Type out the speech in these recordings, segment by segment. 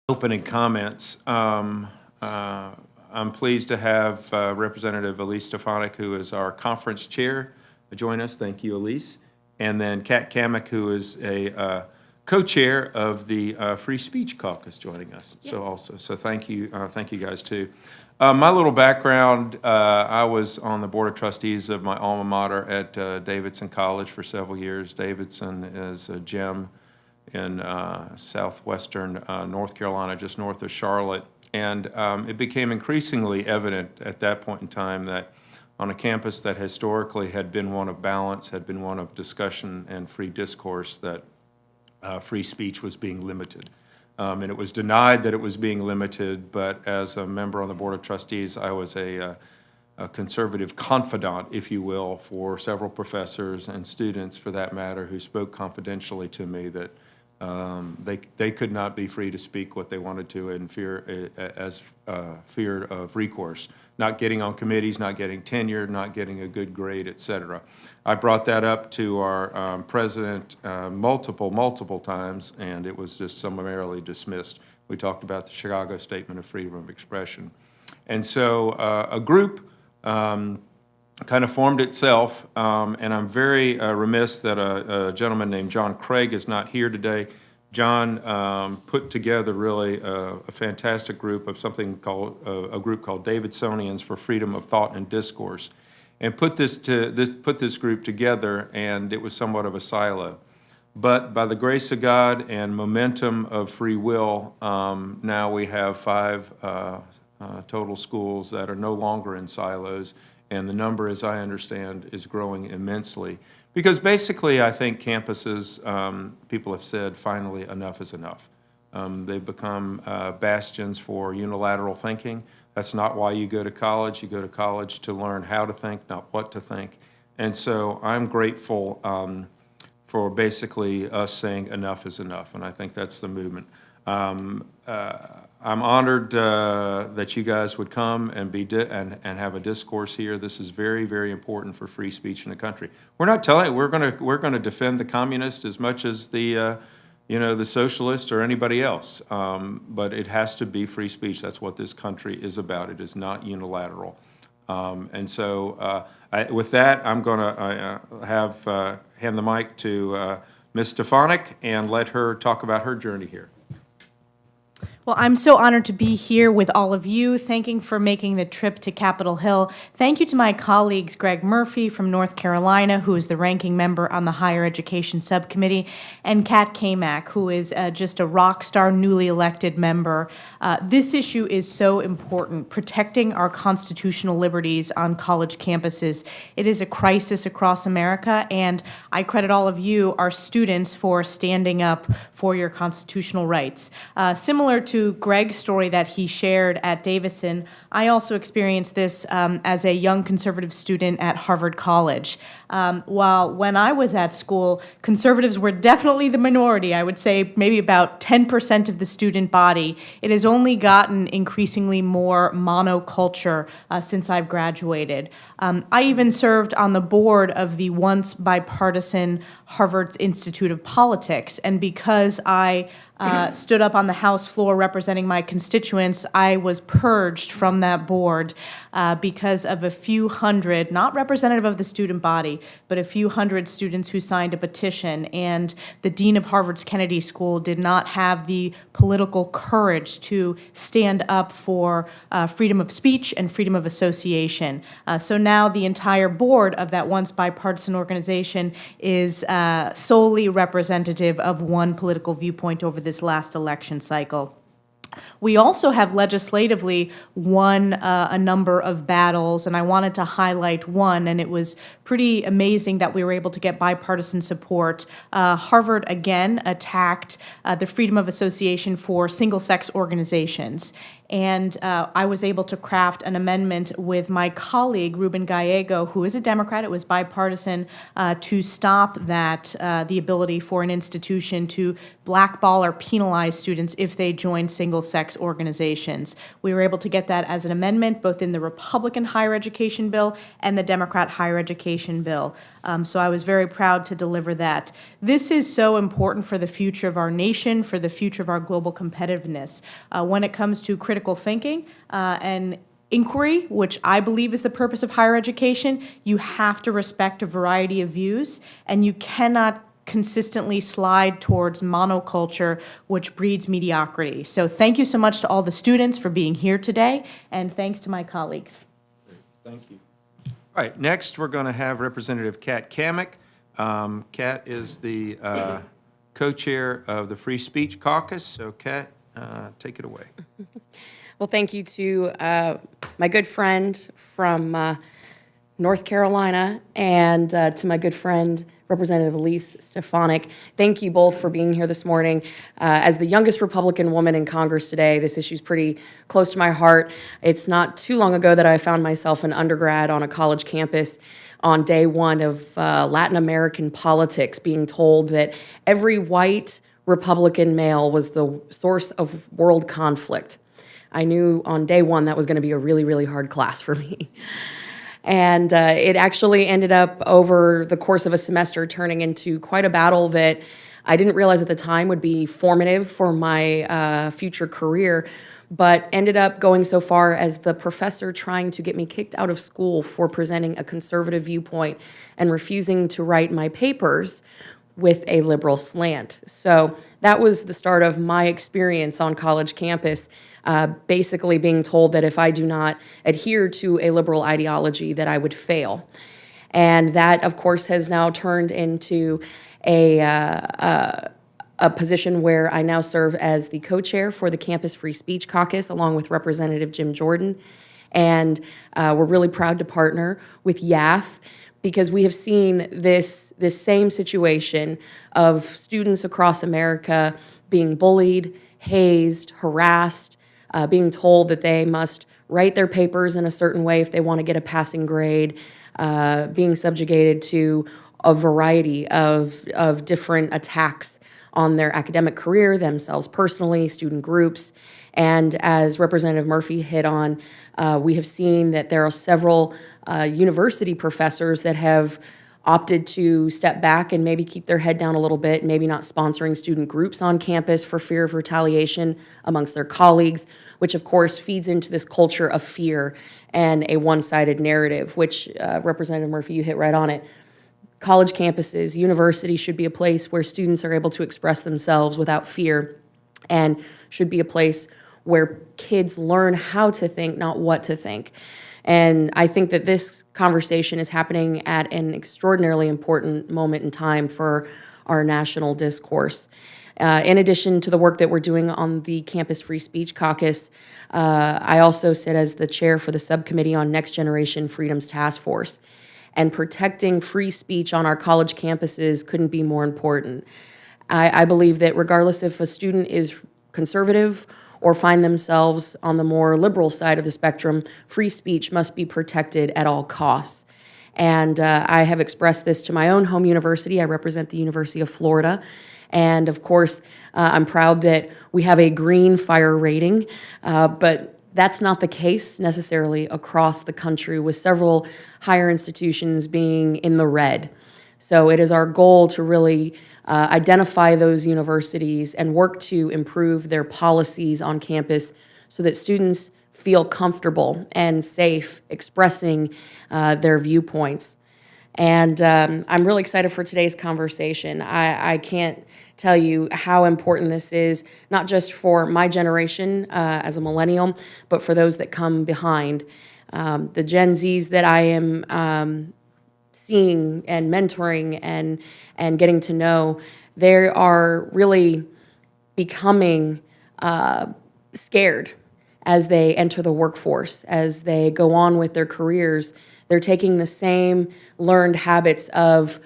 Opening comments. I'm pleased to have Representative Elise Stefanik, who is our conference chair, join us. Thank you, Elise. And then Cat Kamik, who is a co-chair of the Free Speech Caucus, joining us. Yes. So thank you guys too. My little background: I was on the board of trustees of my alma mater at Davidson College for several years. Davidson is a gem in southwestern North Carolina, just north of Charlotte. And it became increasingly evident at that point in time that on a campus that historically had been one of balance, had been one of discussion and free discourse, that free speech was being limited. And it was denied that it was being limited, but as a member on the Board of Trustees, I was a conservative confidant, if you will, for several professors and students, for that matter, who spoke confidentially to me that they could not be free to speak what they wanted to in fear of recourse, not getting on committees, not getting tenure, not getting a good grade, et cetera. I brought that up to our president multiple times, and it was just summarily dismissed. We talked about the Chicago Statement of Freedom of Expression. And so a group kind of formed itself, and I'm very remiss that a gentleman named John Craig is not here today. John put together really a fantastic group of something called a group called Davidsonians for Freedom of Thought and Discourse, and put this group together, and it was somewhat of a silo. But by the grace of God and momentum of free will, now we have 5 total schools that are no longer in silos. And the number, as I understand, is growing immensely. Because basically, I think campuses, people have said, finally, enough is enough. They've become bastions for unilateral thinking. That's not why you go to college. You go to college to learn how to think, not what to think. And so I'm grateful for basically us saying enough is enough, and I think that's the movement. I'm honored that you guys would come and and have a discourse here. This is very, very important for free speech in the country. We're not telling you we're going to defend the communists as much as the the socialists or anybody else, but it has to be free speech. That's what this country is about. It is not unilateral. And so with that, I'm going to hand the mic to Ms. Stefanik and let her talk about her journey here. Well, I'm so honored to be here with all of you. Thanking for making the trip to Capitol Hill. Thank you to my colleagues, Greg Murphy from North Carolina, who is the ranking member on the Higher Education Subcommittee, and Cat Kamik, who is just a rock star, newly elected member. This issue is so important, protecting our constitutional liberties on college campuses. It is a crisis across America, and I credit all of you, our students, for standing up for your constitutional rights. Similar to Greg's story that he shared at Davidson, I also experienced this as a young conservative student at Harvard College. While when I was at school, conservatives were definitely the minority. I would say maybe about 10% of the student body. It has only gotten increasingly more monoculture since I've graduated. I even served on the board of the once bipartisan Harvard Institute of Politics, and because I stood up on the House floor representing my constituents, I was purged from that board because of a few hundred, not representative of the student body, but a few hundred students who signed a petition. And the dean of Harvard's Kennedy School did not have the political courage to stand up for freedom of speech and freedom of association. So now the entire board of that once bipartisan organization is solely representative of one political viewpoint over this last election cycle. We also have legislatively won a number of battles, and I wanted to highlight one, and it was pretty amazing that we were able to get bipartisan support. Harvard, again, attacked the freedom of association for single-sex organizations. And I was able to craft an amendment with my colleague, Ruben Gallego, who is a Democrat. It was bipartisan, to stop that, the ability for an institution to blackball or penalize students if they join single-sex organizations. We were able to get that as an amendment, both in the Republican higher education bill and the Democrat higher education bill. So I was very proud to deliver that. This is so important for the future of our nation, for the future of our global competitiveness. When it comes to critical thinking and inquiry, which I believe is the purpose of higher education, you have to respect a variety of views, and you cannot consistently slide towards monoculture, which breeds mediocrity. So thank you so much to all the students for being here today, and thanks to my colleagues. Thank you. All right, next we're going to have Representative Cat Kamik. Cat is the co-chair of the Free Speech Caucus. So Cat, take it away. Well, thank you to my good friend from North Carolina and to my good friend, Representative Elise Stefanik. Thank you both for being here this morning. As the youngest Republican woman in Congress today, this issue is pretty close to my heart. It's not too long ago that I found myself an undergrad on a college campus on day one of Latin American politics, being told that every white Republican male was the source of world conflict. I knew on day one that was going to be a really, really hard class for me. And it actually ended up over the course of a semester turning into quite a battle that I didn't realize at the time would be formative for my future career, but ended up going so far as the professor trying to get me kicked out of school for presenting a conservative viewpoint and refusing to write my papers with a liberal slant. So that was the start of my experience on college campus, basically being told that if I do not adhere to a liberal ideology, that I would fail. And that, of course, has now turned into a position where I now serve as the co-chair for the Campus Free Speech Caucus, along with Representative Jim Jordan. And we're really proud to partner with YAF, because we have seen this same situation of students across America being bullied, hazed, harassed, being told that they must write their papers in a certain way if they want to get a passing grade, being subjugated to a variety of different attacks on their academic career, themselves personally, student groups. And as Representative Murphy hit on, we have seen that there are several university professors that have opted to step back and maybe keep their head down a little bit, maybe not sponsoring student groups on campus for fear of retaliation amongst their colleagues, which of course feeds into this culture of fear and a one-sided narrative, which Representative Murphy, you hit right on it. College campuses, universities should be a place where students are able to express themselves without fear, and should be a place where kids learn how to think, not what to think. And I think that this conversation is happening at an extraordinarily important moment in time for our national discourse. In addition to the work that we're doing on the Campus Free Speech Caucus, I also sit as the chair for the subcommittee on Next Generation Freedoms Task Force. And protecting free speech on our college campuses couldn't be more important. I believe that regardless if a student is conservative or find themselves on the more liberal side of the spectrum, free speech must be protected at all costs. And I have expressed this to my own home university. I represent the University of Florida. And of course, I'm proud that we have a green fire rating, but that's not the case necessarily across the country, with several higher institutions being in the red. So it is our goal to really identify those universities and work to improve their policies on campus so that students feel comfortable and safe expressing their viewpoints. And I'm really excited for today's conversation. I can't tell you how important this is, not just for my generation as a millennial, but for those that come behind. The Gen Zs that I am seeing and mentoring and getting to know, they are really becoming scared as they enter the workforce, as they go on with their careers. They're taking the same learned habits of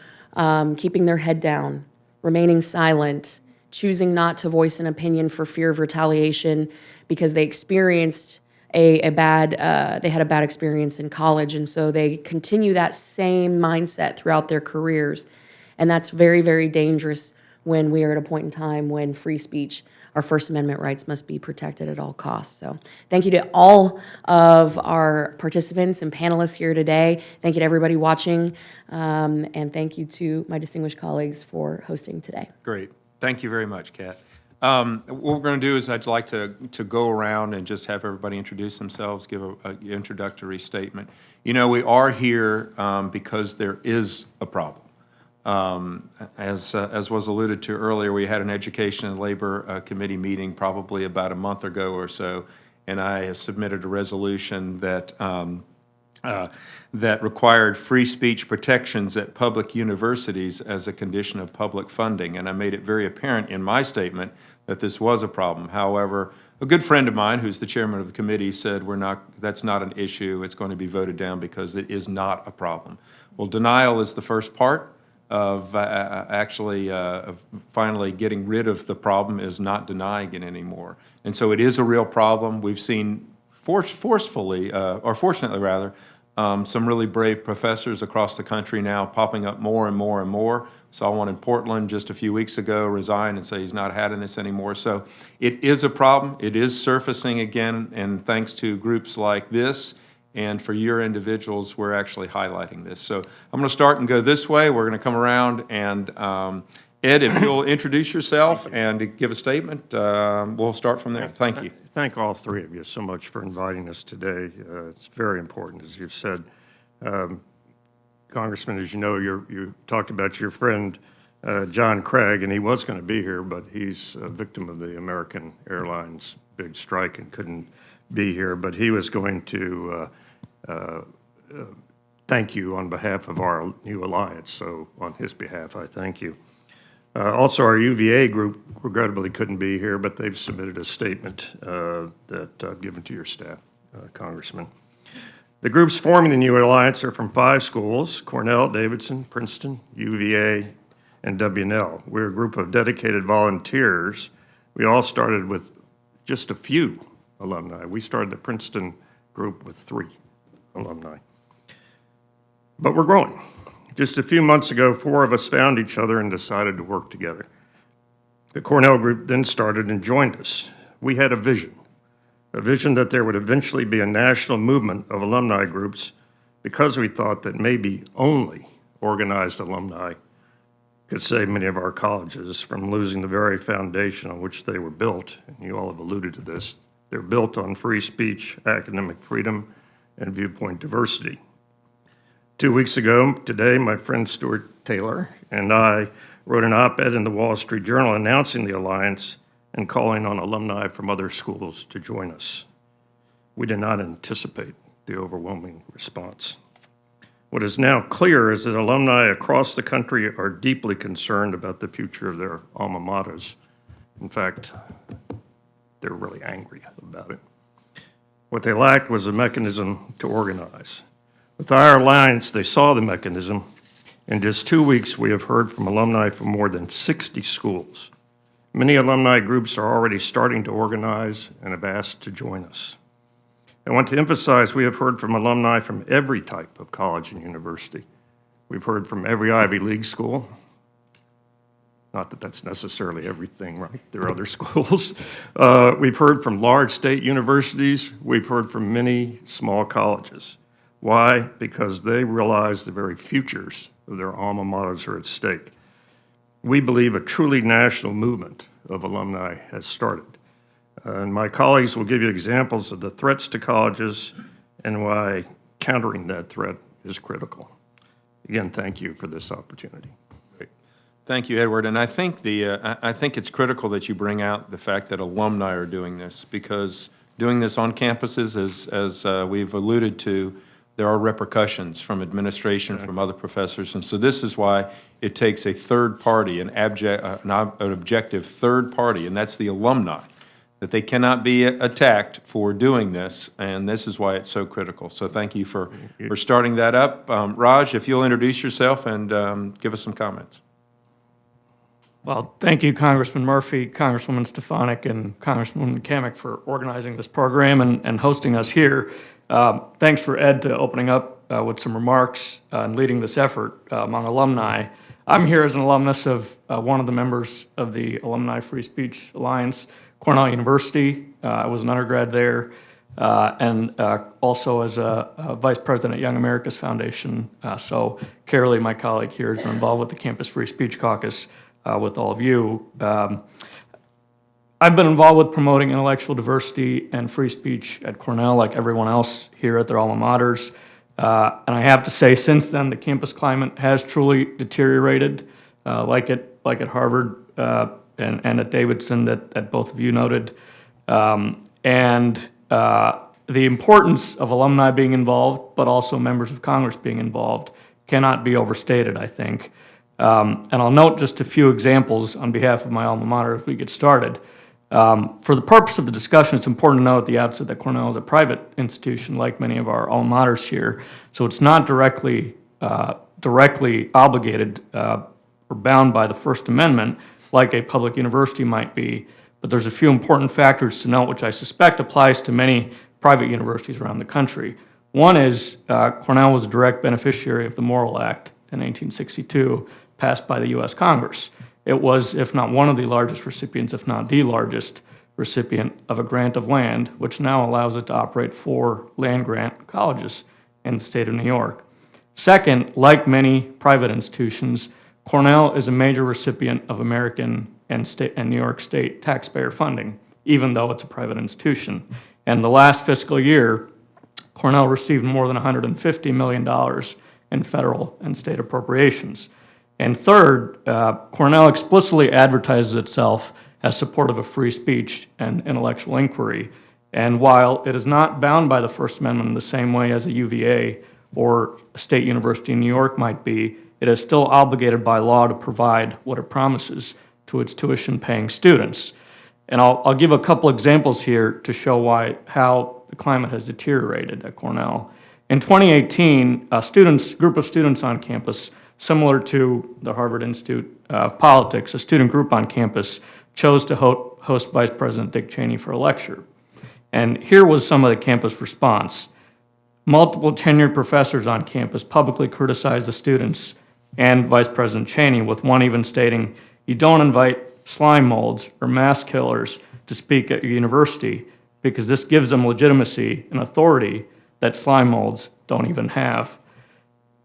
keeping their head down, remaining silent, choosing not to voice an opinion for fear of retaliation because they experienced they had a bad experience in college, and so they continue that same mindset throughout their careers. And that's very, very dangerous when we are at a point in time when free speech, our First Amendment rights must be protected at all costs. So thank you to all of our participants and panelists here today. Thank you to everybody watching, and thank you to my distinguished colleagues for hosting today. Great. Thank you very much, Kat. What we're going to do is I'd like to go around and just have everybody introduce themselves, give an introductory statement. You know, we are here because there is a problem. As was alluded to earlier, we had an Education and Labor Committee meeting probably about a month ago or so, and I submitted a resolution that that required free speech protections at public universities as a condition of public funding, and I made it very apparent in my statement that this was a problem. However, a good friend of mine, who's the chairman of the committee, said that's not an issue, it's going to be voted down because it is not a problem. Well, denial is the first part of finally getting rid of the problem, is not denying it anymore. And so it is a real problem. We've seen fortunately rather, some really brave professors across the country now popping up more and more and more. Saw one in Portland just a few weeks ago resign and say he's not having this anymore. So it is a problem. It is surfacing again, and thanks to groups like this and for your individuals, we're actually highlighting this. So I'm going to start and go this way. We're going to come around, and Ed, if you'll introduce yourself and give a statement, we'll start from there. Thank you. Thank all three of you so much for inviting us today. It's very important, as you've said. Congressman, as you know, you talked about your friend John Craig, and he was going to be here, but he's a victim of the American Airlines big strike and couldn't be here. But he was going to thank you on behalf of our new alliance. So on his behalf, I thank you. Also, our UVA group regrettably couldn't be here, but they've submitted a statement that I've given to your staff, Congressman. The groups forming the new alliance are from 5 schools: Cornell, Davidson, Princeton, UVA, and W&L. We're a group of dedicated volunteers. We all started with just a few alumni. We started the Princeton group with 3 alumni. But we're growing. Just a few months ago, 4 of us found each other and decided to work together. The Cornell group then started and joined us. We had a vision that there would eventually be a national movement of alumni groups, because we thought that maybe only organized alumni could save many of our colleges from losing the very foundation on which they were built. And you all have alluded to this. They're built on free speech, academic freedom, and viewpoint diversity. 2 weeks ago today, my friend Stuart Taylor and I wrote an op-ed in the Wall Street Journal announcing the alliance and calling on alumni from other schools to join us. We did not anticipate the overwhelming response. What is now clear is that alumni across the country are deeply concerned about the future of their alma maters. In fact, they're really angry about it. What they lacked was a mechanism to organize. With our alliance, they saw the mechanism. In just 2 weeks, we have heard from alumni from more than 60 schools. Many alumni groups are already starting to organize and have asked to join us. I want to emphasize we have heard from alumni from every type of college and university. We've heard from every Ivy League school. Not that that's necessarily everything, right? There are other schools. We've heard from large state universities. We've heard from many small colleges. Why? Because they realize the very futures of their alma maters are at stake. We believe a truly national movement of alumni has started. And my colleagues will give you examples of the threats to colleges and why countering that threat is critical. Again, thank you for this opportunity. Great. Thank you, Edward. And I think I think it's critical that you bring out the fact that alumni are doing this, because doing this on campuses, as we've alluded to, there are repercussions from administration, from other professors, and so this is why it takes a third party, an objective third party, and that's the alumni, that they cannot be attacked for doing this, and this is why it's so critical. So thank you for starting that up. Raj, if you'll introduce yourself and give us some comments. Well, thank you, Congressman Murphy, Congresswoman Stefanik, and Congresswoman Kamik for organizing this program and hosting us here. Thanks for Ed to opening up with some remarks and leading this effort among alumni. I'm here as an alumnus of one of the members of the Alumni Free Speech Alliance, Cornell University. I was an undergrad there, and also as a vice president at Young America's Foundation. So Carolee, my colleague here, has been involved with the Campus Free Speech Caucus with all of you. I've been involved with promoting intellectual diversity and free speech at Cornell, like everyone else here at their alma maters. And I have to say, since then, the campus climate has truly deteriorated, like at Harvard and at Davidson, that both of you noted. And the importance of alumni being involved, but also members of Congress being involved, cannot be overstated, I think. And I'll note just a few examples on behalf of my alma mater as we get started. For the purpose of the discussion, it's important to note at the outset that Cornell is a private institution, like many of our alma maters here, so it's not directly obligated or bound by the First Amendment like a public university might be, but there's a few important factors to note which I suspect applies to many private universities around the country. One is Cornell was a direct beneficiary of the Morrill Act in 1862, passed by the U.S. Congress. It was, if not one of the largest recipients, if not the largest recipient of a grant of land, which now allows it to operate 4 land-grant colleges in the state of New York. Second, like many private institutions, Cornell is a major recipient of American and New York State taxpayer funding, even though it's a private institution. And the last fiscal year, Cornell received more than $150 million in federal and state appropriations. And third, Cornell explicitly advertises itself as supportive of free speech and intellectual inquiry. And while it is not bound by the First Amendment in the same way as a UVA or a state university in New York might be, it is still obligated by law to provide what it promises to its tuition-paying students. And I'll give a couple examples here to show how the climate has deteriorated at Cornell. In 2018, a group of students on campus, similar to the Harvard Institute of Politics, a student group on campus chose to host Vice President Dick Cheney for a lecture. And here was some of the campus response. Multiple tenured professors on campus publicly criticized the students and Vice President Cheney, with one even stating, "You don't invite slime molds or mass killers to speak at your university because this gives them legitimacy and authority that slime molds don't even have."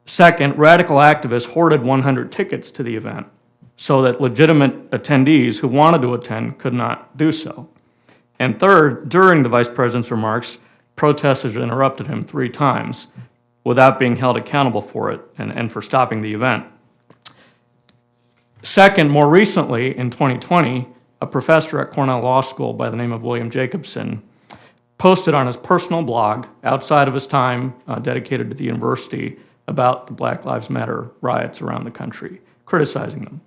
Second, radical activists hoarded 100 tickets to the event so that legitimate attendees who wanted to attend could not do so. And third, during the vice president's remarks, protesters interrupted him 3 times without being held accountable for it and for stopping the event. Second, more recently, in 2020, a professor at Cornell Law School by the name of William Jacobson posted on his personal blog, outside of his time dedicated to the university, about the Black Lives Matter riots around the country, criticizing them.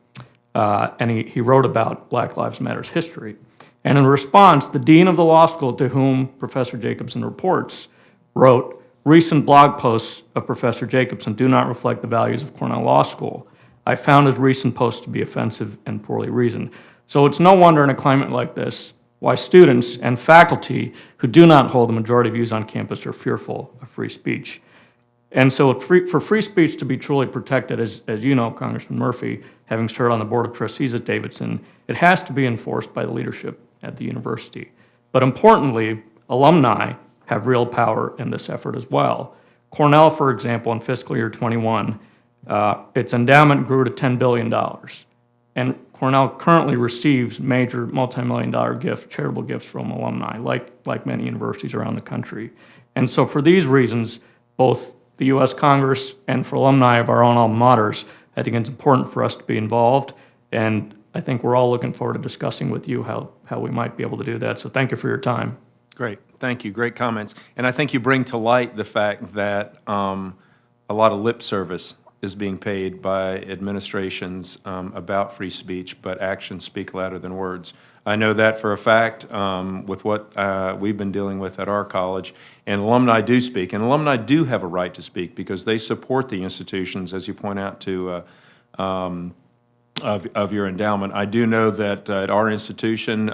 And he wrote about Black Lives Matter's history. And in response, the dean of the law school to whom Professor Jacobson reports wrote, "Recent blog posts of Professor Jacobson do not reflect the values of Cornell Law School. I found his recent posts to be offensive and poorly reasoned." So it's no wonder in a climate like this why students and faculty who do not hold the majority views on campus are fearful of free speech. And so for free speech to be truly protected, as you know, Congressman Murphy, having served on the Board of Trustees at Davidson, it has to be enforced by the leadership at the university. But importantly, alumni have real power in this effort as well. Cornell, for example, in fiscal year 21, its endowment grew to $10 billion. And Cornell currently receives major multi-million-dollar charitable gifts from alumni, like many universities around the country. And so for these reasons, both the U.S. Congress and for alumni of our own alma maters, I think it's important for us to be involved. And I think we're all looking forward to discussing with you how we might be able to do that. So thank you for your time. Great, thank you, great comments. And I think you bring to light the fact that a lot of lip service is being paid by administrations about free speech, but actions speak louder than words. I know that for a fact with what we've been dealing with at our college, and alumni do speak, and alumni do have a right to speak because they support the institutions, as you point out, of your endowment. I do know that at our institution,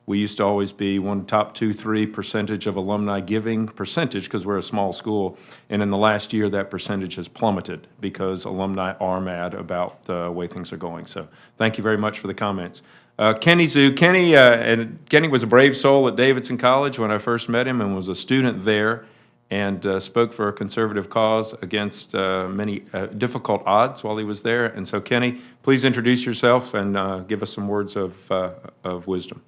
We used to always be one top 2, 3% of alumni giving percentage because we're a small school. And in the last year, that percentage has plummeted because alumni are mad about the way things are going. So thank you very much for the comments. Kenny Zhu. Kenny was a brave soul at Davidson College when I first met him and was a student there and spoke for a conservative cause against many difficult odds while he was there. And so, Kenny, please introduce yourself and give us some words of wisdom.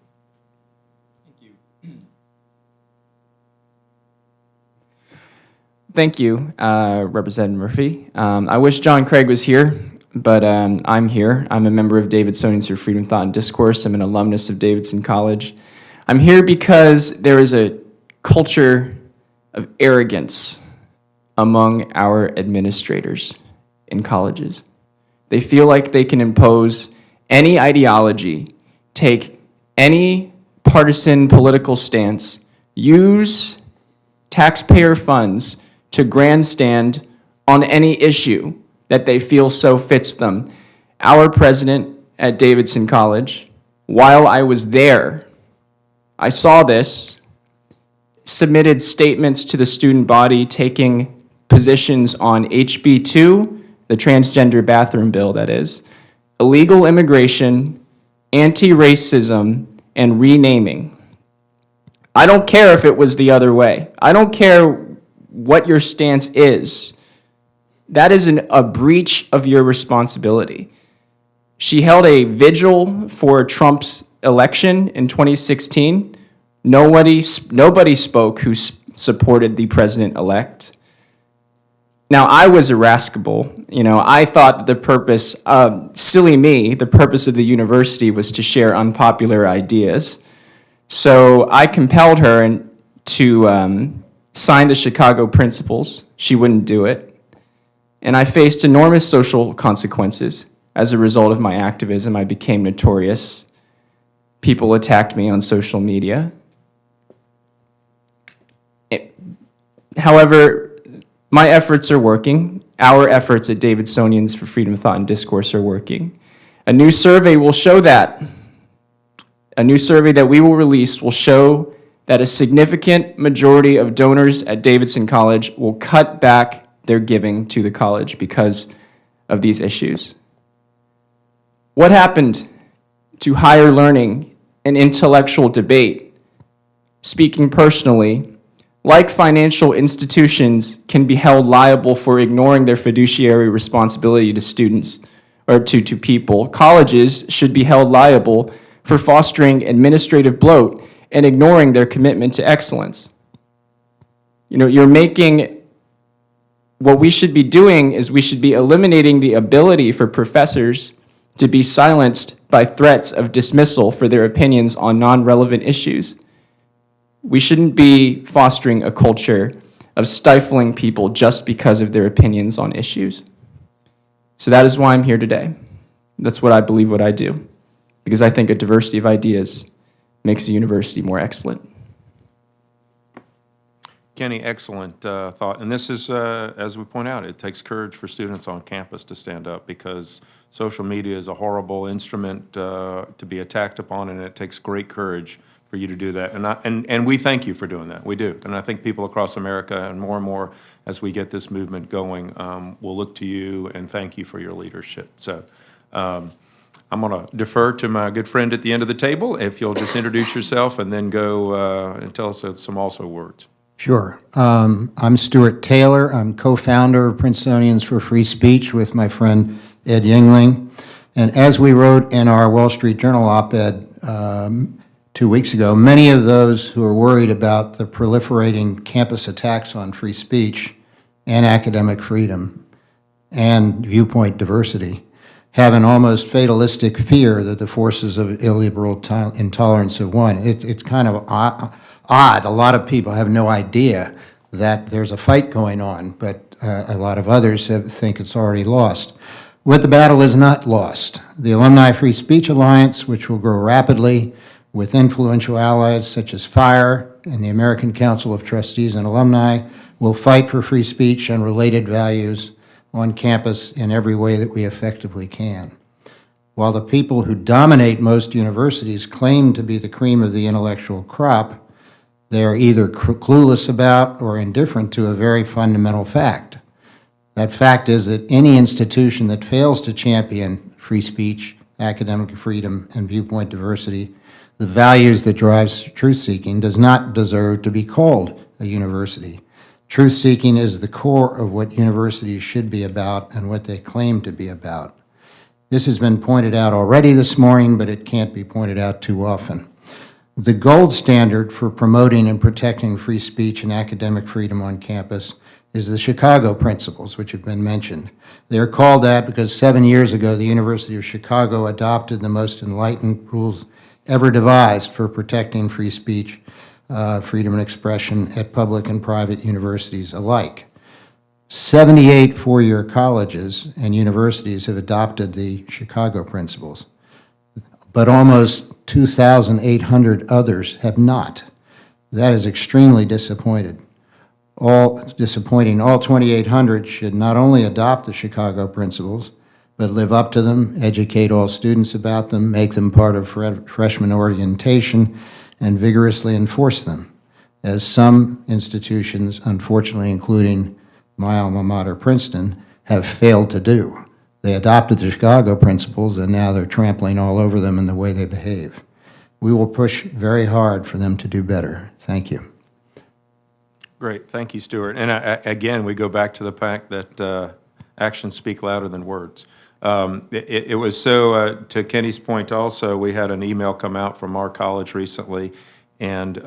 Thank you, Representative Murphy. I wish John Craig was here, but I'm here. I'm a member of Davidsonians for Freedom, Thought, and Discourse. I'm an alumnus of Davidson College. I'm here because there is a culture of arrogance among our administrators in colleges. They feel like they can impose any ideology, take any partisan political stance, use taxpayer funds to grandstand on any issue that they feel so fits them. Our president at Davidson College, while I was there, I saw this, submitted statements to the student body taking positions on HB2, the transgender bathroom bill that is, illegal immigration, anti-racism, and renaming. I don't care if it was the other way. I don't care what your stance is. That is a breach of your responsibility. She held a vigil for Trump's election in 2016. Nobody spoke who supported the president-elect. Now, I was irascible. I thought that the purpose, silly me, the purpose of the university was to share unpopular ideas. So I compelled her to sign the Chicago Principles. She wouldn't do it. And I faced enormous social consequences. As a result of my activism, I became notorious. People attacked me on social media. However, my efforts are working. Our efforts at Davidsonians for Freedom, Thought, and Discourse are working. A new survey will show that. A new survey that we will release will show that a significant majority of donors at Davidson College will cut back their giving to the college because of these issues. What happened to higher learning and intellectual debate? Speaking personally, like financial institutions can be held liable for ignoring their fiduciary responsibility to students or to people, colleges should be held liable for fostering administrative bloat and ignoring their commitment to excellence. You're making, what we should be doing is we should be eliminating the ability for professors to be silenced by threats of dismissal for their opinions on non-relevant issues. We shouldn't be fostering a culture of stifling people just because of their opinions on issues. So that is why I'm here today. That's what I believe what I do, because I think a diversity of ideas makes a university more excellent. Kenny, excellent thought. And this is, as we point out, it takes courage for students on campus to stand up because social media is a horrible instrument to be attacked upon, and it takes great courage for you to do that. And we thank you for doing that. We do. And I think people across America, and more as we get this movement going, will look to you and thank you for your leadership. So I'm going to defer to my good friend at the end of the table. If you'll just introduce yourself and then go and tell us some also words. Sure. I'm Stuart Taylor. I'm co-founder of Princetonians for Free Speech with my friend Ed Yingling. And as we wrote in our Wall Street Journal op-ed 2 weeks ago, many of those who are worried about the proliferating campus attacks on free speech and academic freedom and viewpoint diversity have an almost fatalistic fear that the forces of illiberal intolerance have won. It's kind of odd. A lot of people have no idea that there's a fight going on, but a lot of others think it's already lost. But the battle is not lost. The Alumni Free Speech Alliance, which will grow rapidly with influential allies such as FIRE and the American Council of Trustees and Alumni, will fight for free speech and related values on campus in every way that we effectively can. While the people who dominate most universities claim to be the cream of the intellectual crop, they are either clueless about or indifferent to a very fundamental fact. That fact is that any institution that fails to champion free speech, academic freedom, and viewpoint diversity, the values that drives truth-seeking, does not deserve to be called a university. Truth-seeking is the core of what universities should be about and what they claim to be about. This has been pointed out already this morning, but it can't be pointed out too often. The gold standard for promoting and protecting free speech and academic freedom on campus is the Chicago Principles, which have been mentioned. They are called that because 7 years ago, the University of Chicago adopted the most enlightened rules ever devised for protecting free speech, freedom and expression at public and private universities alike. 78 four-year colleges and universities have adopted the Chicago Principles, but almost 2,800 others have not. That is extremely disappointing. All 2,800 should not only adopt the Chicago Principles, but live up to them, educate all students about them, make them part of freshman orientation, and vigorously enforce them, as some institutions, unfortunately including my alma mater, Princeton, have failed to do. They adopted the Chicago Principles, and now they're trampling all over them in the way they behave. We will push very hard for them to do better. Thank you. Great, thank you, Stuart. And again, we go back to the fact that actions speak louder than words. It was so, to Kenny's point also, we had an email come out from our college recently, and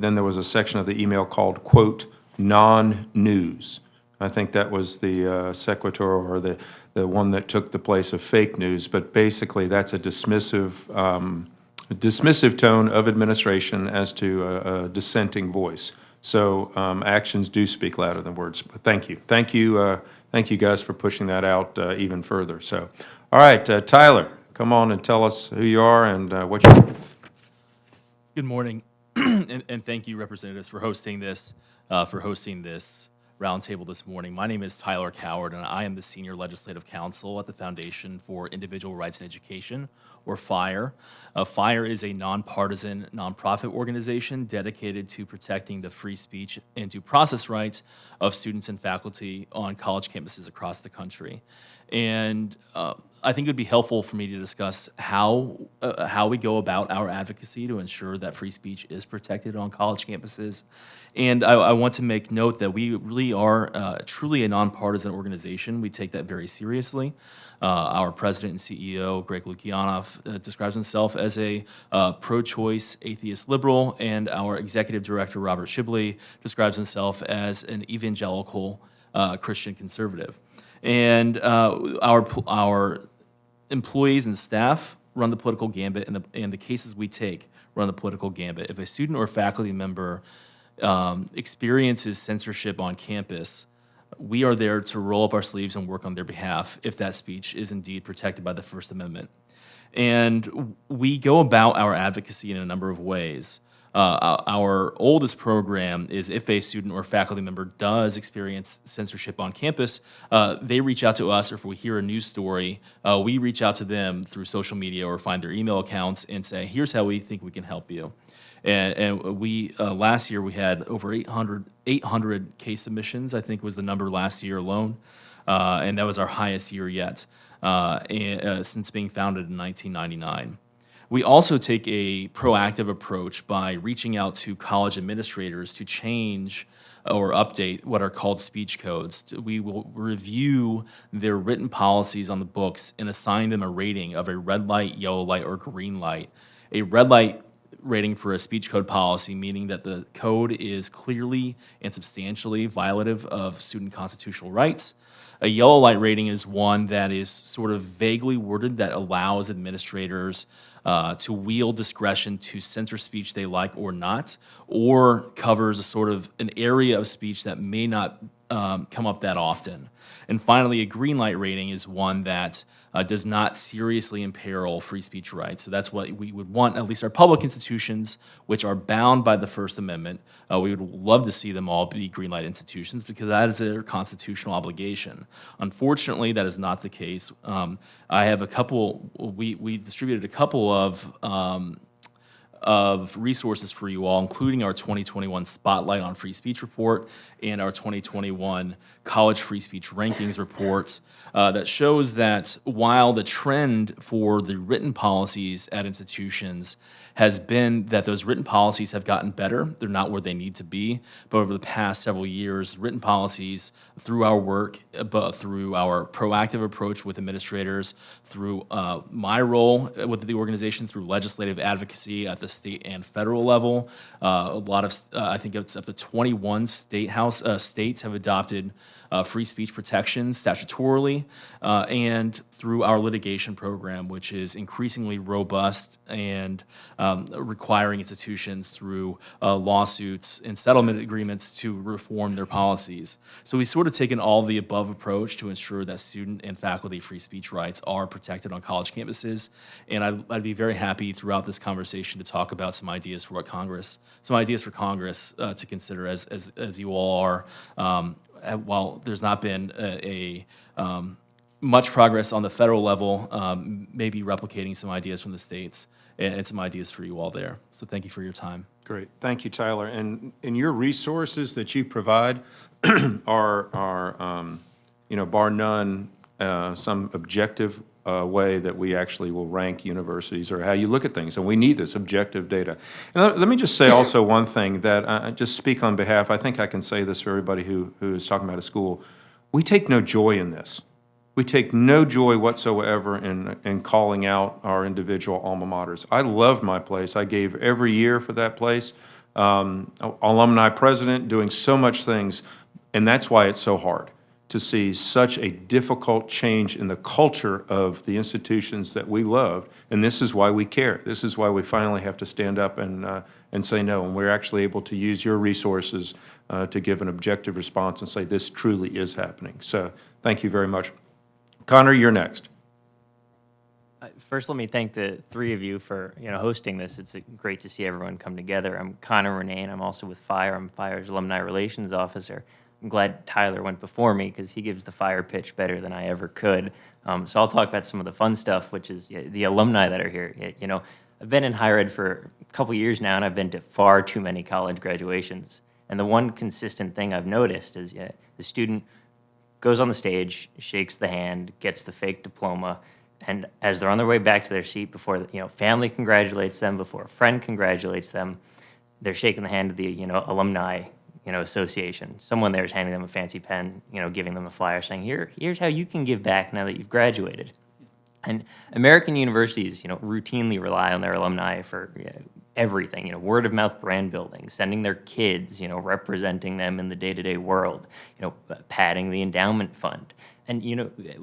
then there was a section of the email called, quote, non-news. I think that was the sequitur or the one that took the place of fake news, but basically that's a dismissive tone of administration as to a dissenting voice. So actions do speak louder than words. But thank you. Thank you guys for pushing that out even further. So, all right, Tyler, come on and tell us who you are and what you do. Good morning, and thank you, representatives, for hosting this roundtable this morning. My name is Tyler Coward, and I am the Senior Legislative Counsel at the Foundation for Individual Rights in Education, or FIRE. FIRE is a nonpartisan nonprofit organization dedicated to protecting the free speech and due process rights of students and faculty on college campuses across the country. And I think it would be helpful for me to discuss how we go about our advocacy to ensure that free speech is protected on college campuses. And I want to make note that we really are truly a nonpartisan organization. We take that very seriously. Our president and CEO, Greg Lukianoff, describes himself as a pro-choice atheist liberal, and our executive director, Robert Shibley, describes himself as an evangelical Christian conservative. And our employees and staff run the political gambit, and the cases we take run the political gambit. If a student or faculty member experiences censorship on campus, we are there to roll up our sleeves and work on their behalf if that speech is indeed protected by the First Amendment. And we go about our advocacy in a number of ways. Our oldest program is if a student or faculty member does experience censorship on campus, they reach out to us, or if we hear a news story, we reach out to them through social media or find their email accounts and say, here's how we think we can help you. And we last year we had over 800 case submissions, I think was the number last year alone, and that was our highest year yet since being founded in 1999. We also take a proactive approach by reaching out to college administrators to change or update what are called speech codes. We will review their written policies on the books and assign them a rating of a red light, yellow light, or green light. A red light rating for a speech code policy, meaning that the code is clearly and substantially violative of student constitutional rights. A yellow light rating is one that is sort of vaguely worded that allows administrators to wield discretion to censor speech they like or not, or covers a sort of an area of speech that may not come up that often. And finally, a green light rating is one that does not seriously imperil free speech rights. So that's what we would want, at least our public institutions, which are bound by the First Amendment. We would love to see them all be green light institutions because that is their constitutional obligation. Unfortunately, that is not the case. I have a couple, we distributed a couple of resources for you all, including our 2021 Spotlight on Free Speech report and our 2021 College Free Speech Rankings reports that shows that while the trend for the written policies at institutions has been that those written policies have gotten better. They're not where they need to be, but over the past several years, written policies through our work, but through our proactive approach with administrators, through my role with the organization, through legislative advocacy at the state and federal level, a lot of, I think it's up to 21 states have adopted free speech protections statutorily, and through our litigation program, which is increasingly robust and requiring institutions through lawsuits and settlement agreements to reform their policies. So we sort of taken all the above approach to ensure that student and faculty free speech rights are protected on college campuses. And I'd be very happy throughout this conversation to talk about some ideas for Congress to consider as you all are. While there's not been much progress on the federal level, maybe replicating some ideas from the states and some ideas for you all there. So thank you for your time. Great, thank you, Tyler. And your resources that you provide are bar none, some objective way that we actually will rank universities or how you look at things, and we need this objective data. And let me just say also one thing that I just speak on behalf, I think I can say this for everybody who is talking about a school. We take no joy in this. We take no joy whatsoever in calling out our individual alma maters. I love my place. I gave every year for that place. Alumni president, doing so much things, and that's why it's so hard to see such a difficult change in the culture of the institutions that we love, and this is why we care. This is why we finally have to stand up and say no, and we're actually able to use your resources to give an objective response and say this truly is happening. So thank you very much. Connor, you're next. First, let me thank the three of you for hosting this. It's great to see everyone come together. I'm Connor Renan. I'm also with FIRE. I'm FIRE's Alumni Relations Officer. I'm glad Tyler went before me because he gives the FIRE pitch better than I ever could. So I'll talk about some of the fun stuff, which is the alumni that are here. I've been in higher ed for a couple years now, and I've been to far too many college graduations. And the one consistent thing I've noticed is the student goes on the stage, shakes the hand, gets the fake diploma, and as they're on their way back to their seat, before family congratulates them, before a friend congratulates them, they're shaking the hand of the alumni association. Someone there is handing them a fancy pen, giving them a flyer saying, here's how you can give back now that you've graduated. And American universities, routinely rely on their alumni for everything, word of mouth brand building, sending their kids, representing them in the day-to-day world, padding the endowment fund. And,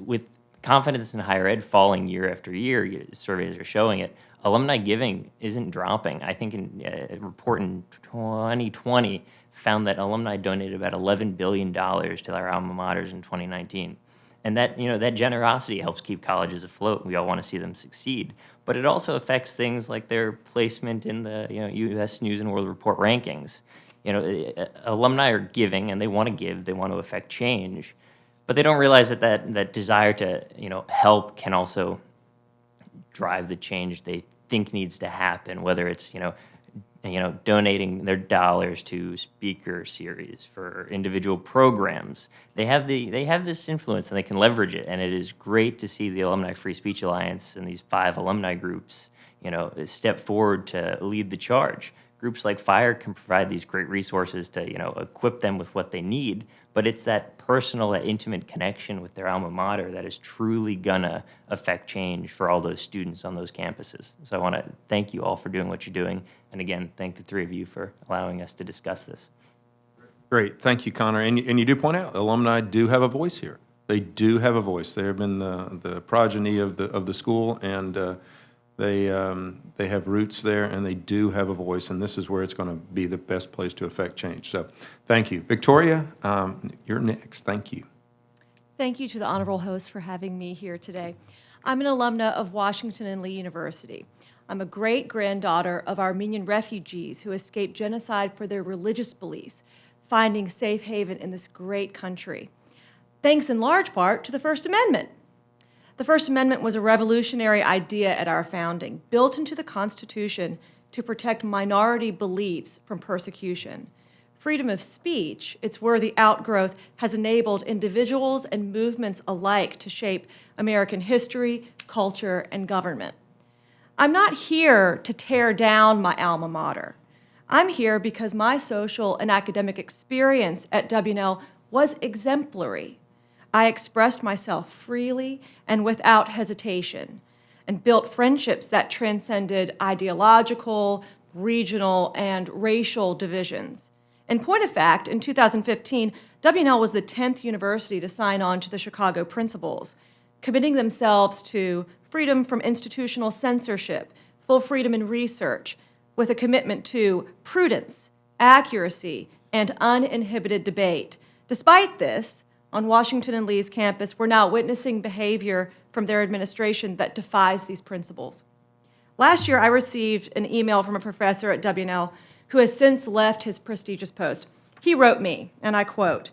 with confidence in higher ed falling year after year, surveys are showing it, alumni giving isn't dropping. I think a report in 2020 found that alumni donated about $11 billion to their alma maters in 2019. And that, that generosity helps keep colleges afloat. We all want to see them succeed. But it also affects things like their placement in the, U.S. News and World Report rankings. Alumni are giving, and they want to give. They want to affect change. But they don't realize that desire to, help can also drive the change they think needs to happen, whether it's, donating their dollars to speaker series for individual programs. They have this influence and they can leverage it. And it is great to see the Alumni Free Speech Alliance and these 5 alumni groups, step forward to lead the charge. Groups like FIRE can provide these great resources to, equip them with what they need, but it's that personal, that intimate connection with their alma mater that is truly gonna affect change for all those students on those campuses. So I wanna thank you all for doing what you're doing, and again, thank the 3 of you for allowing us to discuss this. Great, thank you, Connor. And you do point out, alumni do have a voice here. They do have a voice. They have been the progeny of the school, and They have roots there, and they do have a voice, and this is where it's going to be the best place to affect change. So thank you. Victoria, you're next. Thank you. Thank you to the honorable host for having me here today. I'm an alumna of Washington and Lee University. I'm a great-granddaughter of Armenian refugees who escaped genocide for their religious beliefs, finding safe haven in this great country, thanks in large part to the First Amendment. The First Amendment was a revolutionary idea at our founding, built into the Constitution to protect minority beliefs from persecution. Freedom of speech, its worthy outgrowth, has enabled individuals and movements alike to shape American history, culture, and government. I'm not here to tear down my alma mater. I'm here because my social and academic experience at W&L was exemplary. I expressed myself freely and without hesitation, and built friendships that transcended ideological, regional, and racial divisions. In point of fact, in 2015, W&L was the 10th university to sign on to the Chicago Principles, committing themselves to freedom from institutional censorship, full freedom in research, with a commitment to prudence, accuracy, and uninhibited debate. Despite this, on Washington and Lee's campus, we're now witnessing behavior from their administration that defies these principles. Last year, I received an email from a professor at W&L who has since left his prestigious post. He wrote me, and I quote,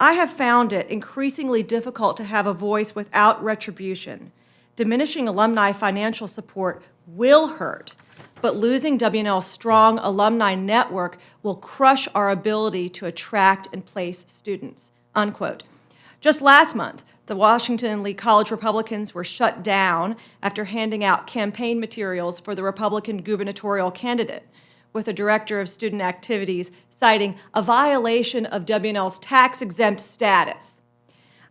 "I have found it increasingly difficult to have a voice without retribution. Diminishing alumni financial support will hurt, but losing W&L's strong alumni network will crush our ability to attract and place students," unquote. Just last month, the Washington and Lee College Republicans were shut down after handing out campaign materials for the Republican gubernatorial candidate, with a director of student activities citing a violation of W&L's tax-exempt status.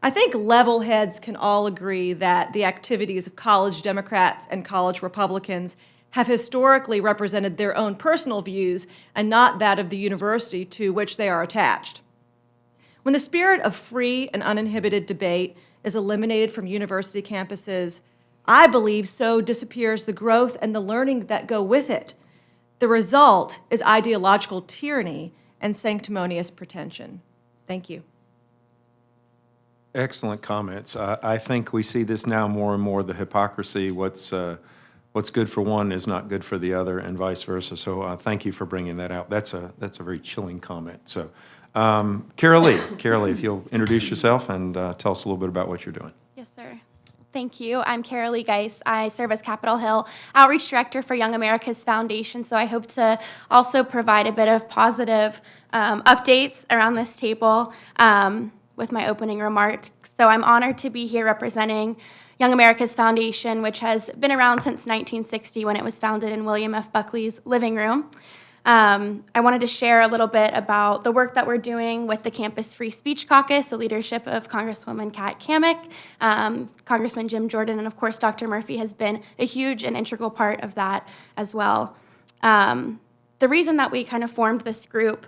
I think level heads can all agree that the activities of college Democrats and college Republicans have historically represented their own personal views and not that of the university to which they are attached. When the spirit of free and uninhibited debate is eliminated from university campuses, I believe so disappears the growth and the learning that go with it. The result is ideological tyranny and sanctimonious pretension. Thank you. Excellent comments. I think we see this now more and more, the hypocrisy. What's good for one is not good for the other, and vice versa. So thank you for bringing that out. That's a very chilling comment. So Carol Lee, if you'll introduce yourself and tell us a little bit about what you're doing. Yes, sir. Thank you. I'm Carol Lee Geis. I serve as Capitol Hill Outreach Director for Young America's Foundation, so I hope to also provide a bit of positive updates around this table with my opening remarks. So I'm honored to be here representing Young America's Foundation, which has been around since 1960 when it was founded in William F. Buckley's living room. I wanted to share a little bit about the work that we're doing with the Campus Free Speech Caucus, the leadership of Congresswoman Cat Kamik, Congressman Jim Jordan, and of course Dr. Murphy has been a huge and integral part of that as well. The reason that we kind of formed this group,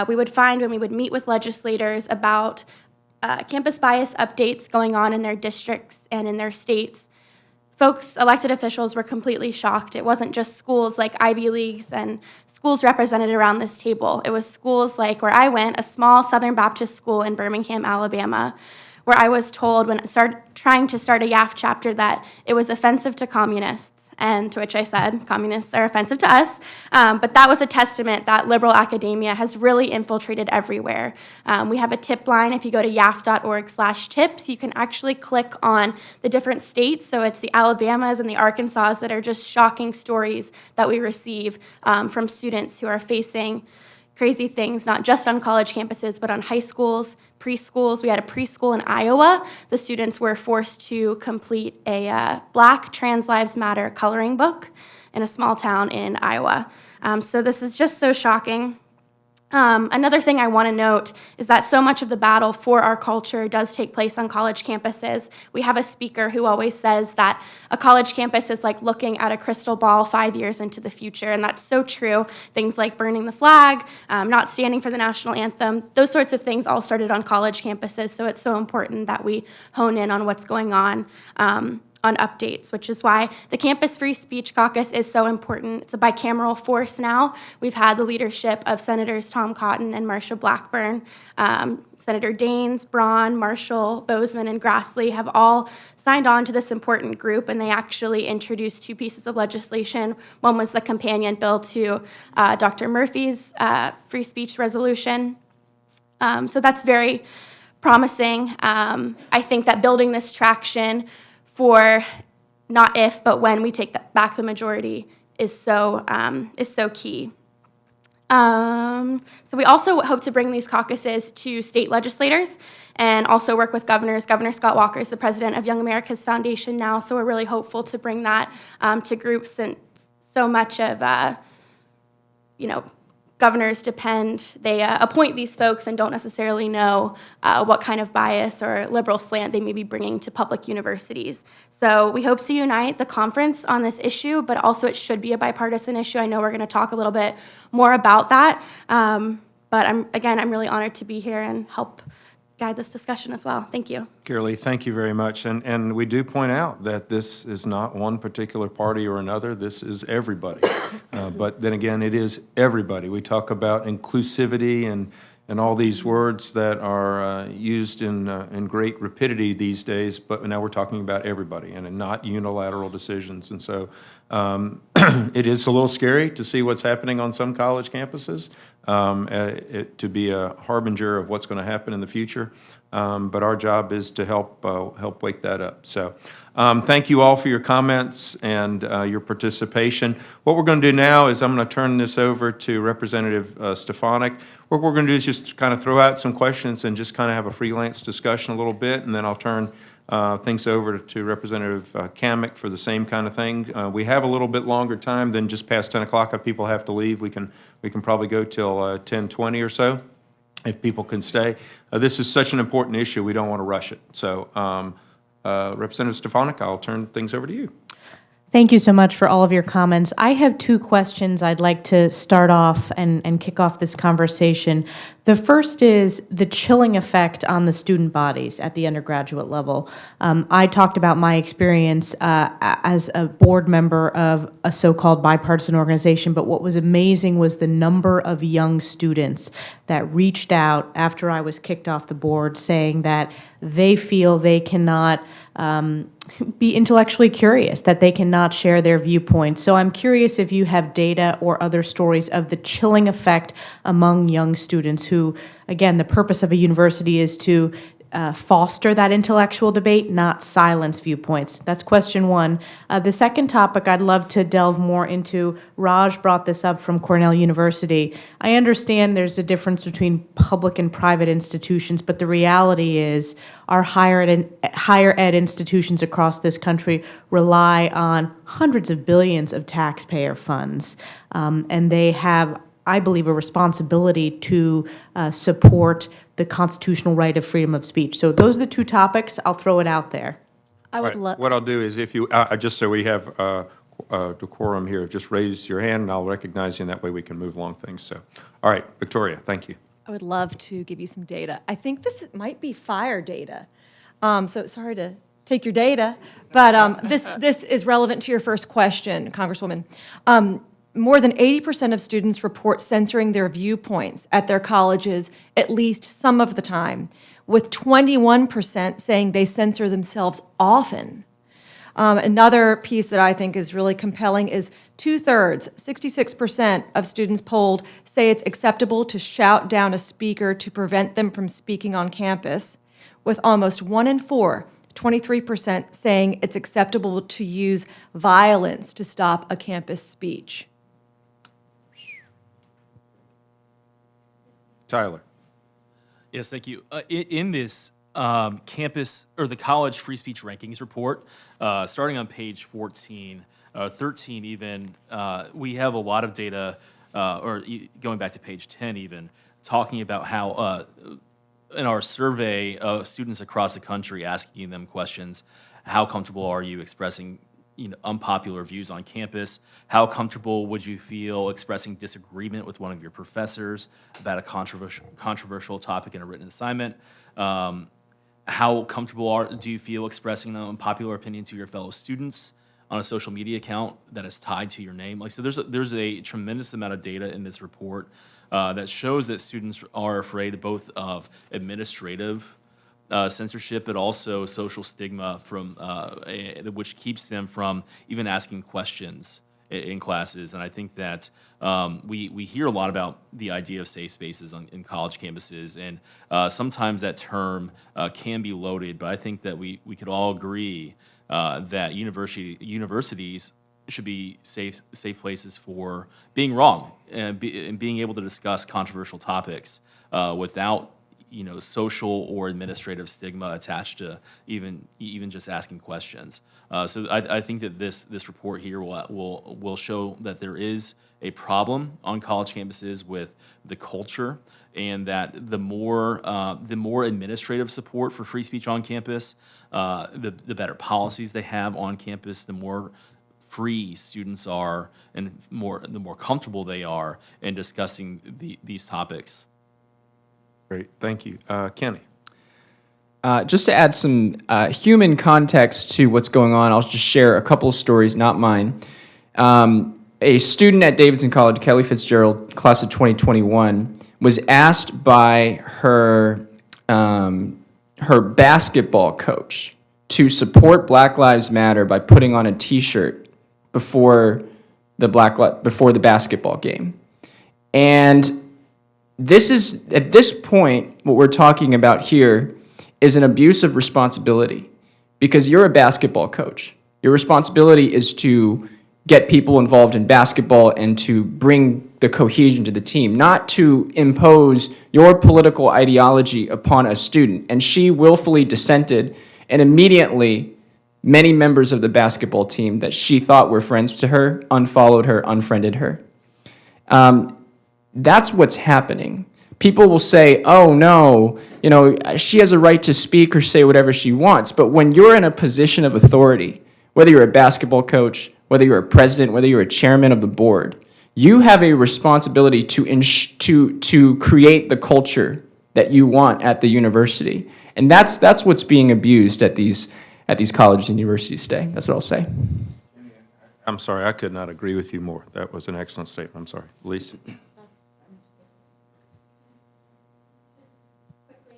we would find when we would meet with legislators about campus bias updates going on in their districts and in their states, folks, elected officials, were completely shocked. It wasn't just schools like Ivy Leagues and schools represented around this table. It was schools like where I went, a small Southern Baptist school in Birmingham, Alabama, where I was told when I started trying to start a YAF chapter that it was offensive to communists, and to which I said, communists are offensive to us. But that was a testament that liberal academia has really infiltrated everywhere. We have a tip line. If you go to yaf.org/tips, you can actually click on the different states. So it's the Alabamas and the Arkansas that are just shocking stories that we receive from students who are facing crazy things, not just on college campuses, but on high schools, preschools. We had a preschool in Iowa. The students were forced to complete a Black Trans Lives Matter coloring book in a small town in Iowa. So this is just so shocking. Another thing I want to note is that so much of the battle for our culture does take place on college campuses. We have a speaker who always says that a college campus is like looking at a crystal ball 5 years into the future, and that's so true. Things like burning the flag, not standing for the national anthem, those sorts of things all started on college campuses, so it's so important that we hone in on what's going on. updates, which is why the Campus Free Speech Caucus is so important. It's a bicameral force now. We've had the leadership of Senators Tom Cotton and Marsha Blackburn. Senator Daines, Braun, Marshall, Bozeman, and Grassley have all signed on to this important group, and they actually introduced 2 pieces of legislation. One was the companion bill to Dr. Murphy's free speech resolution. So that's very promising. I think that building this traction for not if, but when we take back the majority is so key. So we also hope to bring these caucuses to state legislators and also work with governors. Governor Scott Walker is the president of Young America's Foundation now, so we're really hopeful to bring that to groups, since so much of, governors they appoint these folks and don't necessarily know what kind of bias or liberal slant they may be bringing to public universities. So we hope to unite the conference on this issue, but also it should be a bipartisan issue. I know we're going to talk a little bit more about that, but I'm really honored to be here and help guide this discussion as well. Thank you. Carolee, thank you very much. And we do point out that this is not one particular party or another. This is everybody. But then again, it is everybody. We talk about inclusivity and all these words that are used in great rapidity these days, but now we're talking about everybody and not unilateral decisions. And so it is a little scary to see what's happening on some college campuses, to be a harbinger of what's going to happen in the future. But our job is to help wake that up. So thank you all for your comments and your participation. What we're going to do now is I'm going to turn this over to Representative Stefanik. What we're going to do is just kind of throw out some questions and just kind of have a freelance discussion a little bit, and then I'll turn things over to Representative Kamik for the same kind of thing. We have a little bit longer time than just past 10 o'clock. If people have to leave, we can probably go till 10:20 or so, if people can stay. This is such an important issue, we don't want to rush it. So Representative Stefanik, I'll turn things over to you. Thank you so much for all of your comments. I have 2 questions I'd like to start off and kick off this conversation. The first is the chilling effect on the student bodies at the undergraduate level. I talked about my experience as a board member of a so-called bipartisan organization, but what was amazing was the number of young students that reached out after I was kicked off the board saying that they feel they cannot be intellectually curious, that they cannot share their viewpoints. So I'm curious if you have data or other stories of the chilling effect among young students who, again, the purpose of a university is to foster that intellectual debate, not silence viewpoints. That's question 1. The second topic I'd love to delve more into, Raj brought this up from Cornell University. I understand there's a difference between public and private institutions, but the reality is our higher ed institutions across this country rely on hundreds of billions of taxpayer funds, and they have, I believe, a responsibility to support the constitutional right of freedom of speech. So those are the 2 topics. I'll throw it out there. I would love. What I'll do is if you, just so we have decorum here, just raise your hand and I'll recognize you, and that way we can move along things. So, all right, Victoria, thank you. I would love to give you some data. I think this might be fire data. So sorry to take your data, but this is relevant to your first question, Congresswoman. More than 80% of students report censoring their viewpoints at their colleges at least some of the time, with 21% saying they censor themselves often. Another piece that I think is really compelling is 2/3, 66% of students polled say it's acceptable to shout down a speaker to prevent them from speaking on campus, with almost 1 in 4, 23% saying it's acceptable to use violence to stop a campus speech. Tyler. Yes, thank you. In this campus or the college free speech rankings report, starting on page 14, 13 even, we have a lot of data, going back to page 10 even, talking about how in our survey of students across the country, asking them questions, how comfortable are you expressing unpopular views on campus? How comfortable would you feel expressing disagreement with one of your professors about a controversial topic in a written assignment? How comfortable do you feel expressing an unpopular opinion to your fellow students on a social media account that is tied to your name? Like, so there's a tremendous amount of data in this report that shows that students are afraid both of administrative censorship, but also social stigma from which keeps them from even asking questions in classes. And I think that we hear a lot about the idea of safe spaces in college campuses, and sometimes that term can be loaded, but I think that we could all agree that universities should be safe places for being wrong and being able to discuss controversial topics without social or administrative stigma attached to even just asking questions. So I think that this report here will show that there is a problem on college campuses with the culture, and that the more administrative support for free speech on campus, the better policies they have on campus, the more free students are, and the more comfortable they are in discussing these topics. Great, thank you. Kenny? Just to add some human context to what's going on, I'll just share a couple of stories, not mine. A student at Davidson College, Kelly Fitzgerald, class of 2021, was asked by her basketball coach to support Black Lives Matter by putting on a T-shirt before the basketball game. And this is, at this point, what we're talking about here is an abuse of responsibility, because you're a basketball coach. Your responsibility is to get people involved in basketball and to bring the cohesion to the team, not to impose your political ideology upon a student. And she willfully dissented, and immediately many members of the basketball team that she thought were friends to her unfollowed her, unfriended her. That's what's happening. People will say, oh no, she has a right to speak or say whatever she wants. But when you're in a position of authority, whether you're a basketball coach, whether you're a president, whether you're a chairman of the board, you have a responsibility to create the culture that you want at the university. And that's what's being abused at these colleges and universities today. That's what I'll say. I'm sorry, I could not agree with you more. That was an excellent statement. I'm sorry. Lisa?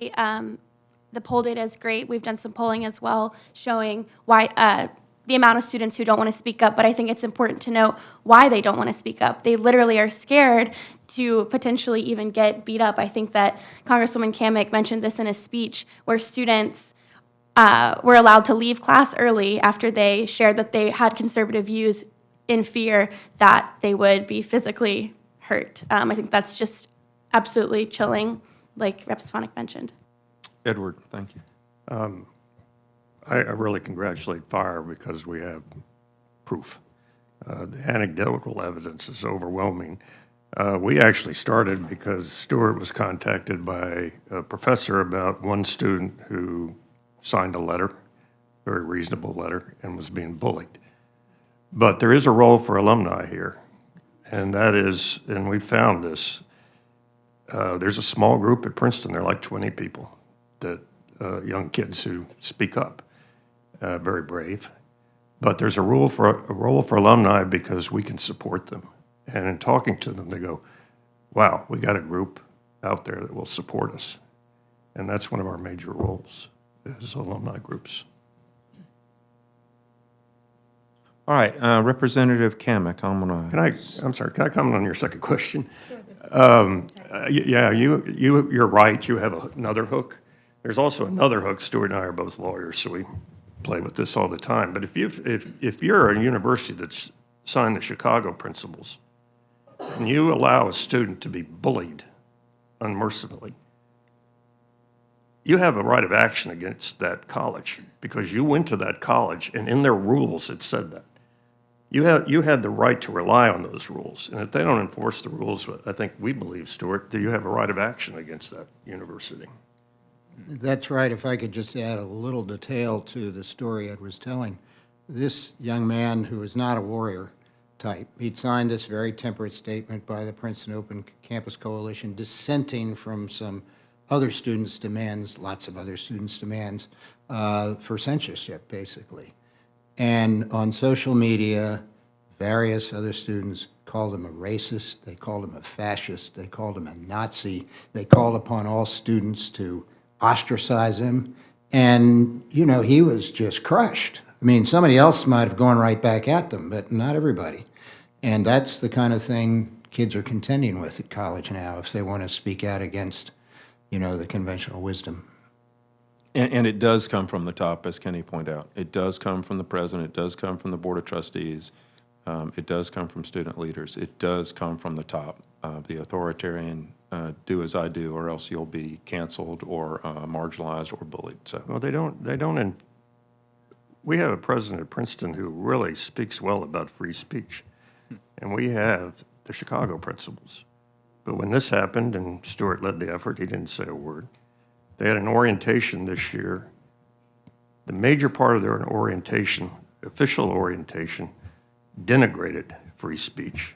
The poll data is great. We've done some polling as well showing why the amount of students who don't want to speak up, but I think it's important to note why they don't want to speak up. They literally are scared to potentially even get beat up. I think that Congresswoman Kamik mentioned this in a speech where students were allowed to leave class early after they shared that they had conservative views in fear that they would be physically hurt. I think that's just absolutely chilling, like Rep. Stefanik mentioned. Edward, thank you. I really congratulate FIRE because we have proof. The anecdotal evidence is overwhelming. We actually started because Stuart was contacted by a professor about one student who signed a letter, very reasonable letter, and was being bullied. But there is a role for alumni here, and that is, and we found this, there's a small group at Princeton, they're like 20 people, that young kids who speak up. Very brave, but there's a role for alumni because we can support them. And in talking to them, they go, wow, we got a group out there that will support us. And that's one of our major roles, is alumni groups. All right, Representative Kamik, I'm sorry, can I comment on your second question? Yeah, you're right, you have another hook. There's also another hook. Stuart and I are both lawyers, so we play with this all the time. But if you're a university that's signed the Chicago principles and you allow a student to be bullied unmercifully, you have a right of action against that college because you went to that college and in their rules it said that. You had the right to rely on those rules. And if they don't enforce the rules, I think we believe, Stuart, that you have a right of action against that university. That's right. If I could just add a little detail to the story Ed was telling. This young man, who is not a warrior type, he'd signed this very temperate statement by the Princeton Open Campus Coalition dissenting from some other students' demands, lots of other students' demands, for censorship, basically. And on social media, various other students called him a racist, they called him a fascist, they called him a Nazi, they called upon all students to ostracize him, and, you know, he was just crushed. I mean, somebody else might have gone right back at them, but not everybody. And that's the kind of thing kids are contending with at college now if they want to speak out against, you know, the conventional wisdom. And it does come from the top, as Kenny pointed out. It does come from the president. It does come from the Board of Trustees. It does come from student leaders. It does come from the top. The authoritarian, do as I do, or else you'll be canceled or marginalized or bullied. So, Well, we have a president at Princeton who really speaks well about free speech, and we have the Chicago principles. But when this happened, and Stuart led the effort, he didn't say a word. They had an orientation this year. The major part of their orientation, official orientation, denigrated free speech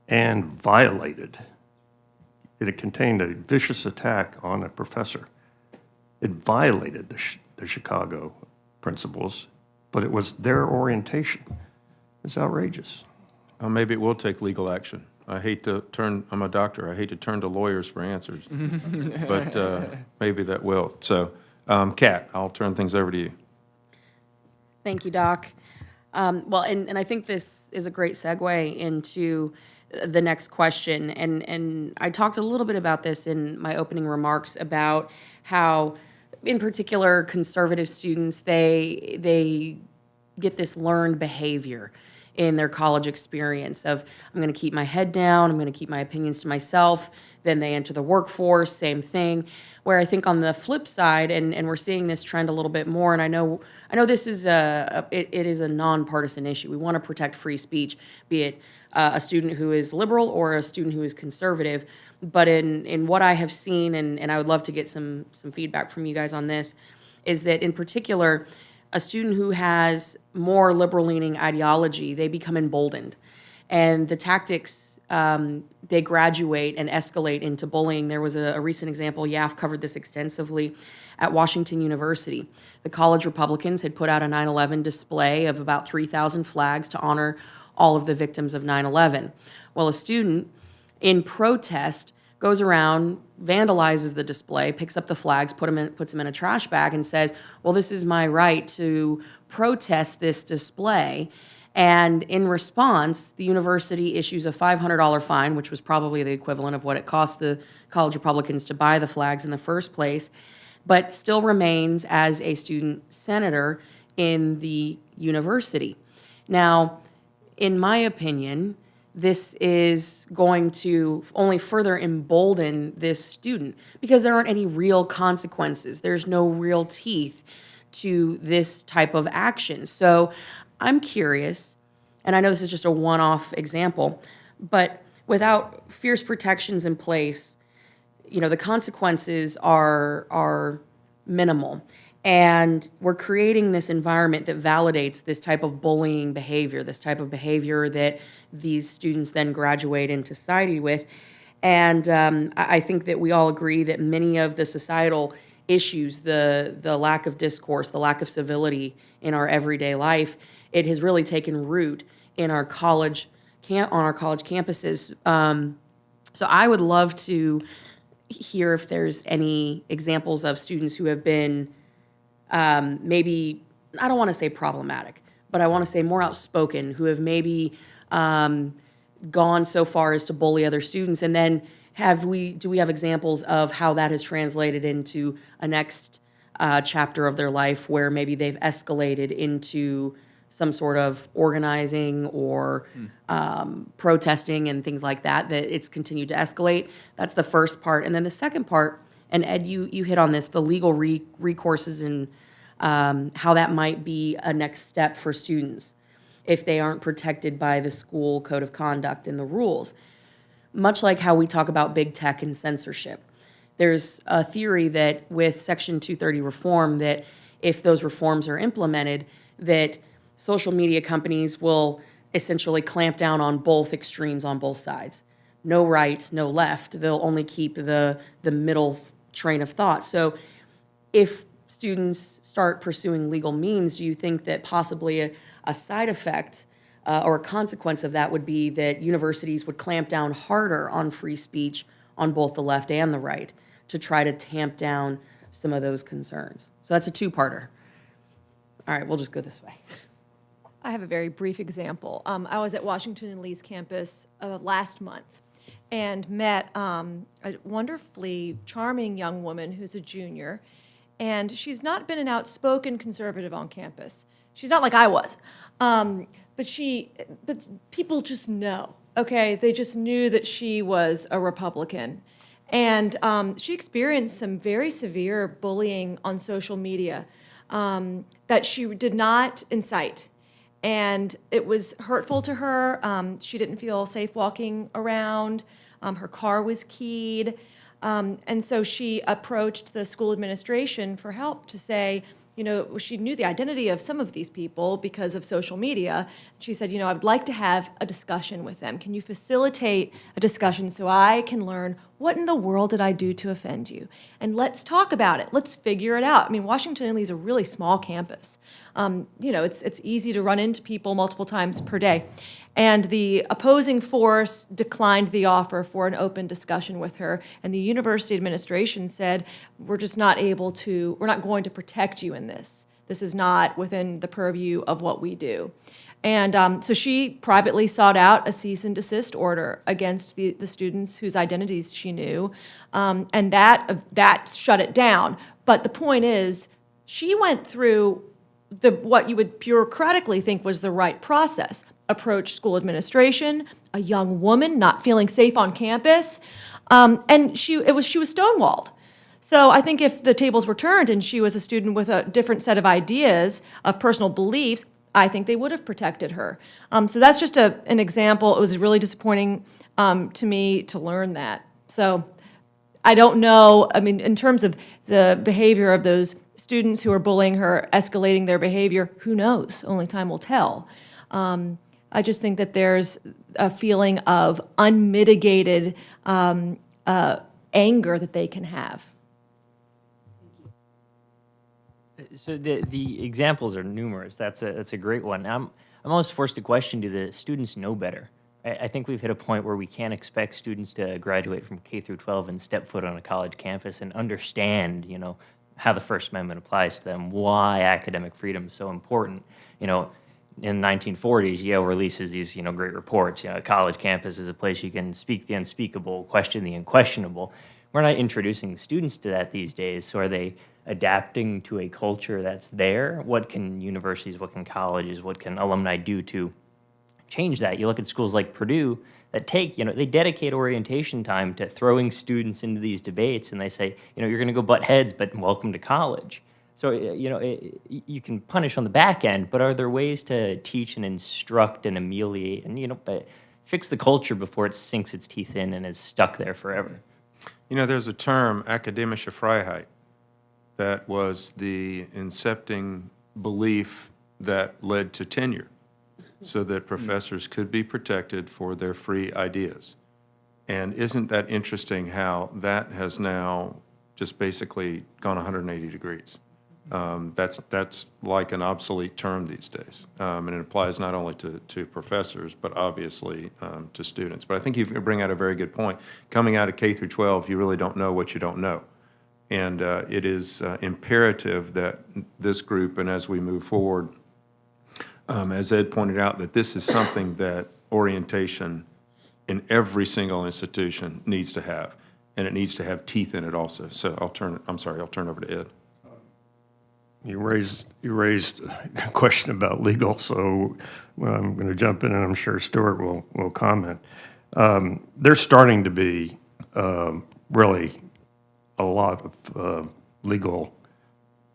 and violated. It contained a vicious attack on a professor. It violated the Chicago principles, but it was their orientation. It's outrageous. maybe it will take legal action. I hate to turn, I'm a doctor, I hate to turn to lawyers for answers, but maybe that will. So, Kat, I'll turn things over to you. Thank you, Doc. Well, and I think this is a great segue into the next question. And I talked a little bit about this in my opening remarks about how, in particular, conservative students, they get this learned behavior in their college experience of, I'm going to keep my head down, I'm going to keep my opinions to myself. Then they enter the workforce, same thing. Where I think on the flip side, and we're seeing this trend a little bit more, and I know this is it is a nonpartisan issue. We want to protect free speech, be it a student who is liberal or a student who is conservative. But in what I have seen, and I would love to get some feedback from you guys on this, is that in particular, a student who has more liberal-leaning ideology, they become emboldened. And the tactics, they graduate and escalate into bullying. There was a recent example, YAF covered this extensively, at Washington University. The college Republicans had put out a 9/11 display of about 3,000 flags to honor all of the victims of 9/11. Well, a student, in protest, goes around, vandalizes the display, picks up the flags, puts them in a trash bag, and says, well, this is my right to protest this display. And in response, the university issues a $500 fine, which was probably the equivalent of what it cost the college Republicans to buy the flags in the first place, but still remains as a student senator in the university. Now, in my opinion, this is going to only further embolden this student because there aren't any real consequences. There's no real teeth to this type of action. So I'm curious, and I know this is just a one-off example, but without fierce protections in place, you know, the consequences are minimal. And we're creating this environment that validates this type of bullying behavior, this type of behavior that these students then graduate into society with. And I think that we all agree that many of the societal issues, the lack of discourse, the lack of civility in our everyday life, it has really taken root in our college on our college campuses. So I would love to hear if there's any examples of students who have been maybe, I don't want to say problematic, but I want to say more outspoken, who have maybe gone so far as to bully other students. And then do we have examples of how that has translated into a next chapter of their life where maybe they've escalated into some sort of organizing or protesting and things like that it's continued to escalate? That's the first part. And then the second part, and Ed, you hit on this, the legal recourses and how that might be a next step for students if they aren't protected by the school code of conduct and the rules. Much like how we talk about big tech and censorship. There's a theory that with Section 230 reform, that if those reforms are implemented, that social media companies will essentially clamp down on both extremes on both sides. No right, no left. They'll only keep the middle train of thought. So if students start pursuing legal means, do you think that possibly a side effect or a consequence of that would be that universities would clamp down harder on free speech on both the left and the right to try to tamp down some of those concerns? So that's a two-parter. All right, we'll just go this way. I have a very brief example. I was at Washington and Lee's campus last month and met a wonderfully charming young woman who's a junior, and she's not been an outspoken conservative on campus. She's not like I was, but people just know, okay? They just knew that she was a Republican. And she experienced some very severe bullying on social media that she did not incite. And it was hurtful to her. She didn't feel safe walking around. Her car was keyed. And so she approached the school administration for help to say, you know, she knew the identity of some of these people because of social media. She said, you know, I'd like to have a discussion with them. Can you facilitate a discussion so I can learn what in the world did I do to offend you? And let's talk about it. Let's figure it out. I mean, Washington and Lee is a really small campus. You know, it's easy to run into people multiple times per day. And the opposing force declined the offer for an open discussion with her. And the university administration said, we're not going to protect you in this. This is not within the purview of what we do. And so she privately sought out a cease and desist order against the students whose identities she knew. And that shut it down. But the point is, she went through what you would bureaucratically think was the right process. Approached school administration, a young woman not feeling safe on campus, and she was stonewalled. So I think if the tables were turned and she was a student with a different set of ideas, of personal beliefs, I think they would have protected her. So that's just an example. It was really disappointing to me to learn that. So I don't know, I mean, in terms of the behavior of those students who are bullying her, escalating their behavior, who knows? Only time will tell. I just think that there's a feeling of unmitigated anger that they can have. So the examples are numerous. That's a great one. I'm almost forced to question, do the students know better? I think we've hit a point where we can't expect students to graduate from K through 12 and step foot on a college campus and understand, you know, how the First Amendment applies to them, why academic freedom is so important. You know, in the 1940s, Yale releases these, you know, great reports. You know, a college campus is a place you can speak the unspeakable, question the unquestionable. We're not introducing students to that these days. So are they adapting to a culture that's there? What can universities, what can colleges, what can alumni do to change that? You look at schools like Purdue that take, you know, they dedicate orientation time to throwing students into these debates, and they say, you know, you're going to go butt heads, but welcome to college. So, you know, you can punish on the back end, but are there ways to teach and instruct and ameliorate and, you know, fix the culture before it sinks its teeth in and is stuck there forever? You know, there's a term, akademische Freiheit, that was the incepting belief that led to tenure, so that professors could be protected for their free ideas. And isn't that interesting how that has now just basically gone 180 degrees? That's like an obsolete term these days. And it applies not only to professors, but obviously to students. But I think you bring out a very good point. Coming out of K through 12, you really don't know what you don't know. And it is imperative that this group, and as we move forward, as Ed pointed out, that this is something that orientation in every single institution needs to have, and it needs to have teeth in it also. So I'll turn over to Ed. You raised a question about legal, so I'm going to jump in, and I'm sure Stuart will comment. There's starting to be really a lot of legal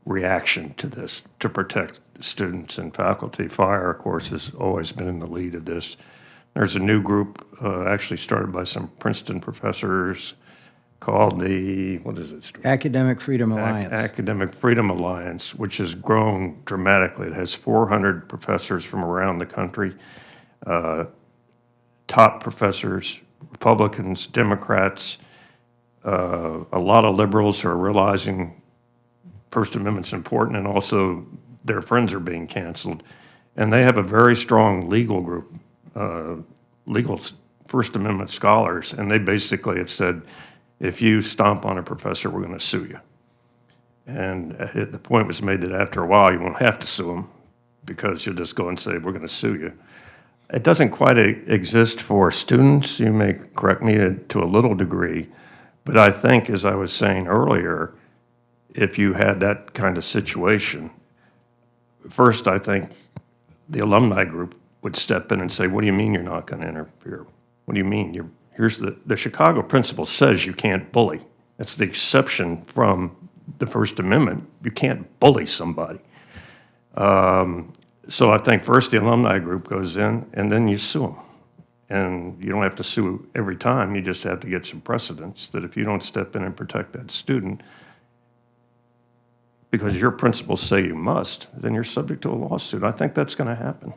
reaction to this to protect students and faculty. FIRE, of course, has always been in the lead of this. There's a new group actually started by some Princeton professors called the, what is it, Stuart? Academic Freedom Alliance. Academic Freedom Alliance, which has grown dramatically. It has 400 professors from around the country, top professors, Republicans, Democrats, A lot of liberals are realizing First Amendment's important, and also their friends are being canceled. And they have a very strong legal group, legal First Amendment scholars, and they basically have said, if you stomp on a professor, we're going to sue you. And the point was made that after a while, you won't have to sue them because you'll just go and say, we're going to sue you. It doesn't quite exist for students. You may correct me to a little degree, but I think, as I was saying earlier, if you had that kind of situation, first, I think the alumni group would step in and say, what do you mean you're not going to interfere? What do you mean? Here's the Chicago principle says you can't bully. That's the exception from the First Amendment. You can't bully somebody. So I think first the alumni group goes in, and then you sue them. And you don't have to sue every time. You just have to get some precedents that if you don't step in and protect that student, because your principles say you must, then you're subject to a lawsuit. I think that's going to happen.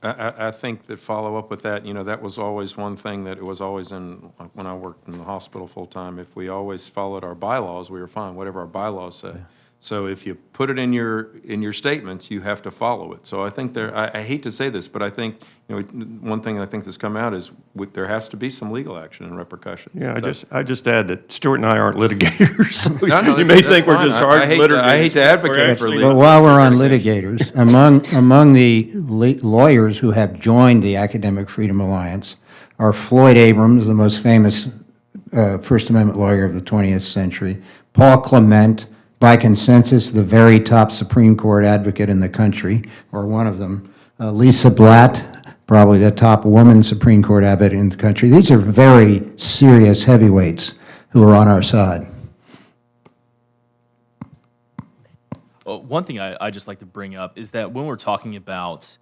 I think that follow up with that, that was always one thing that it was always when I worked in the hospital full-time. If we always followed our bylaws, we were fine, whatever our bylaws say. So if you put it in your statements, you have to follow it. So I think I hate to say this, but I think, one thing I think that's come out is there has to be some legal action and repercussions. Yeah, So- I just add that Stuart and I aren't litigators. So No, you that's- may that's think we're fine. just I hard hate litigators. I hate to advocate We're for actually- legal. But while we're on litigators, among the lawyers who have joined the Academic Freedom Alliance are Floyd Abrams, the most famous First Amendment lawyer of the 20th century, Paul Clement, by consensus, the very top Supreme Court advocate in the country, or one of them, Lisa Blatt, probably the top woman Supreme Court advocate in the country. These are very serious heavyweights who are on our side. Well, one thing I just like to bring up is that when we're talking about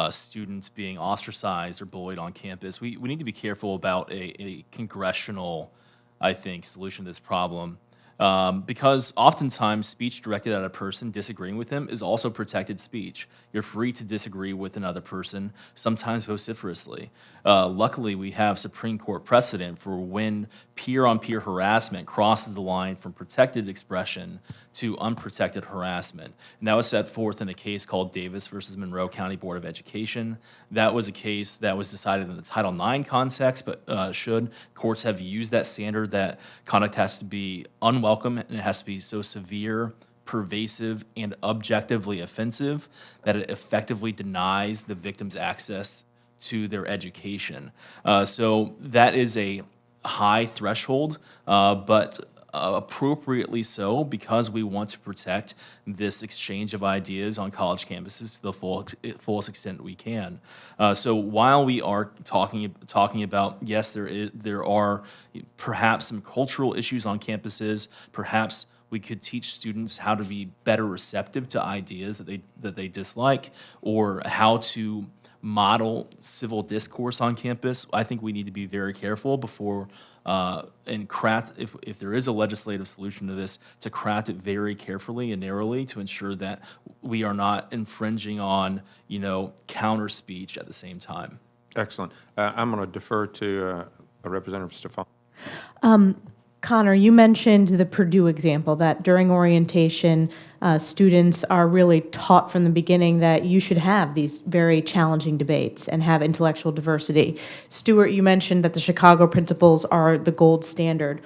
students being ostracized or bullied on campus, we need to be careful about a congressional, I think, solution to this problem. Because oftentimes speech directed at a person disagreeing with them is also protected speech. You're free to disagree with another person, sometimes vociferously. Luckily, we have Supreme Court precedent for when peer-on-peer harassment crosses the line from protected expression to unprotected harassment. And that was set forth in a case called Davis versus Monroe County Board of Education. That was a case that was decided in the Title IX context, but should courts have used that standard that conduct has to be unwelcome and it has to be so severe, pervasive, and objectively offensive that it effectively denies the victim's access to their education. So that is a high threshold, but appropriately so, because we want to protect this exchange of ideas on college campuses to the fullest extent we can. So while we are talking about, yes, there are perhaps some cultural issues on campuses, perhaps we could teach students how to be better receptive to ideas that they dislike, or how to model civil discourse on campus. I think we need to be very careful before and craft, if there is a legislative solution to this, to craft it very carefully and narrowly to ensure that we are not infringing on, counter speech at the same time. Excellent. I'm going to defer to a Representative Stefan. Connor, you mentioned the Purdue example, that during orientation, students are really taught from the beginning that you should have these very challenging debates and have intellectual diversity. Stuart, you mentioned that the Chicago principles are the gold standard.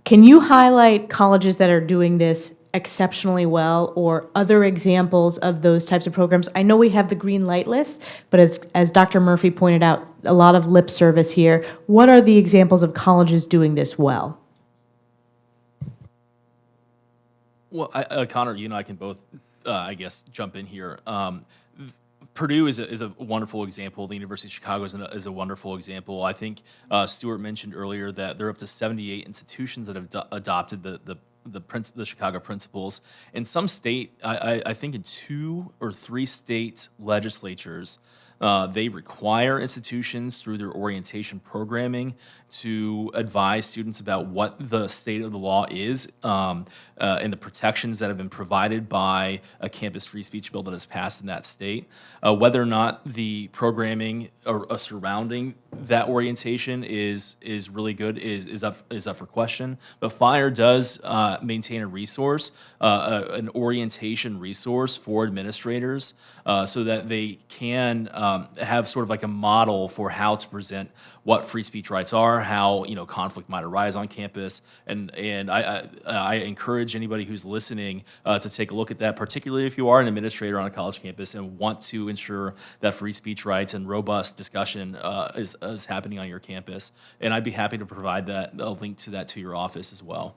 Can you highlight colleges that are doing this exceptionally well, or other examples of those types of programs? I know we have the green light list, but as Dr. Murphy pointed out, a lot of lip service here. What are the examples of colleges doing this well? Well, Connor, you and I can both, I guess, jump in here. Purdue is a wonderful example. The University of Chicago is a wonderful example. I think Stuart mentioned earlier that there are up to 78 institutions that have adopted the Chicago principles. In some state, I think in 2 or 3 state legislatures, They require institutions through their orientation programming to advise students about what the state of the law is and the protections that have been provided by a campus free speech bill that has passed in that state. Whether or not the programming surrounding that orientation is really good is up for question. But FIRE does maintain a resource, an orientation resource for administrators, so that they can have sort of like a model for how to present what free speech rights are, how conflict might arise on campus, and I encourage anybody who's listening to take a look at that, particularly if you are an administrator on a college campus and want to ensure that free speech rights and robust discussion is happening on your campus. And I'd be happy to provide a link to that to your office as well.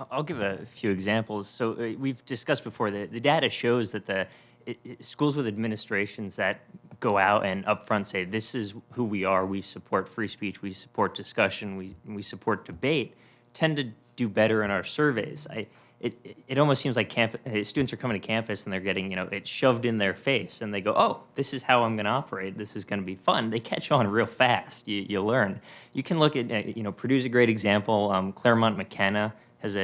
I'll give a few examples. So we've discussed before that the data shows that schools with administrations that go out and upfront say, this is who we are, we support free speech, we support discussion, we support debate, tend to do better in our surveys. It almost seems like students are coming to campus and they're getting it shoved in their face, and they go, oh, this is how I'm going to operate, this is going to be fun. They catch on real fast. You learn. You can look at Purdue's a great example. Claremont McKenna has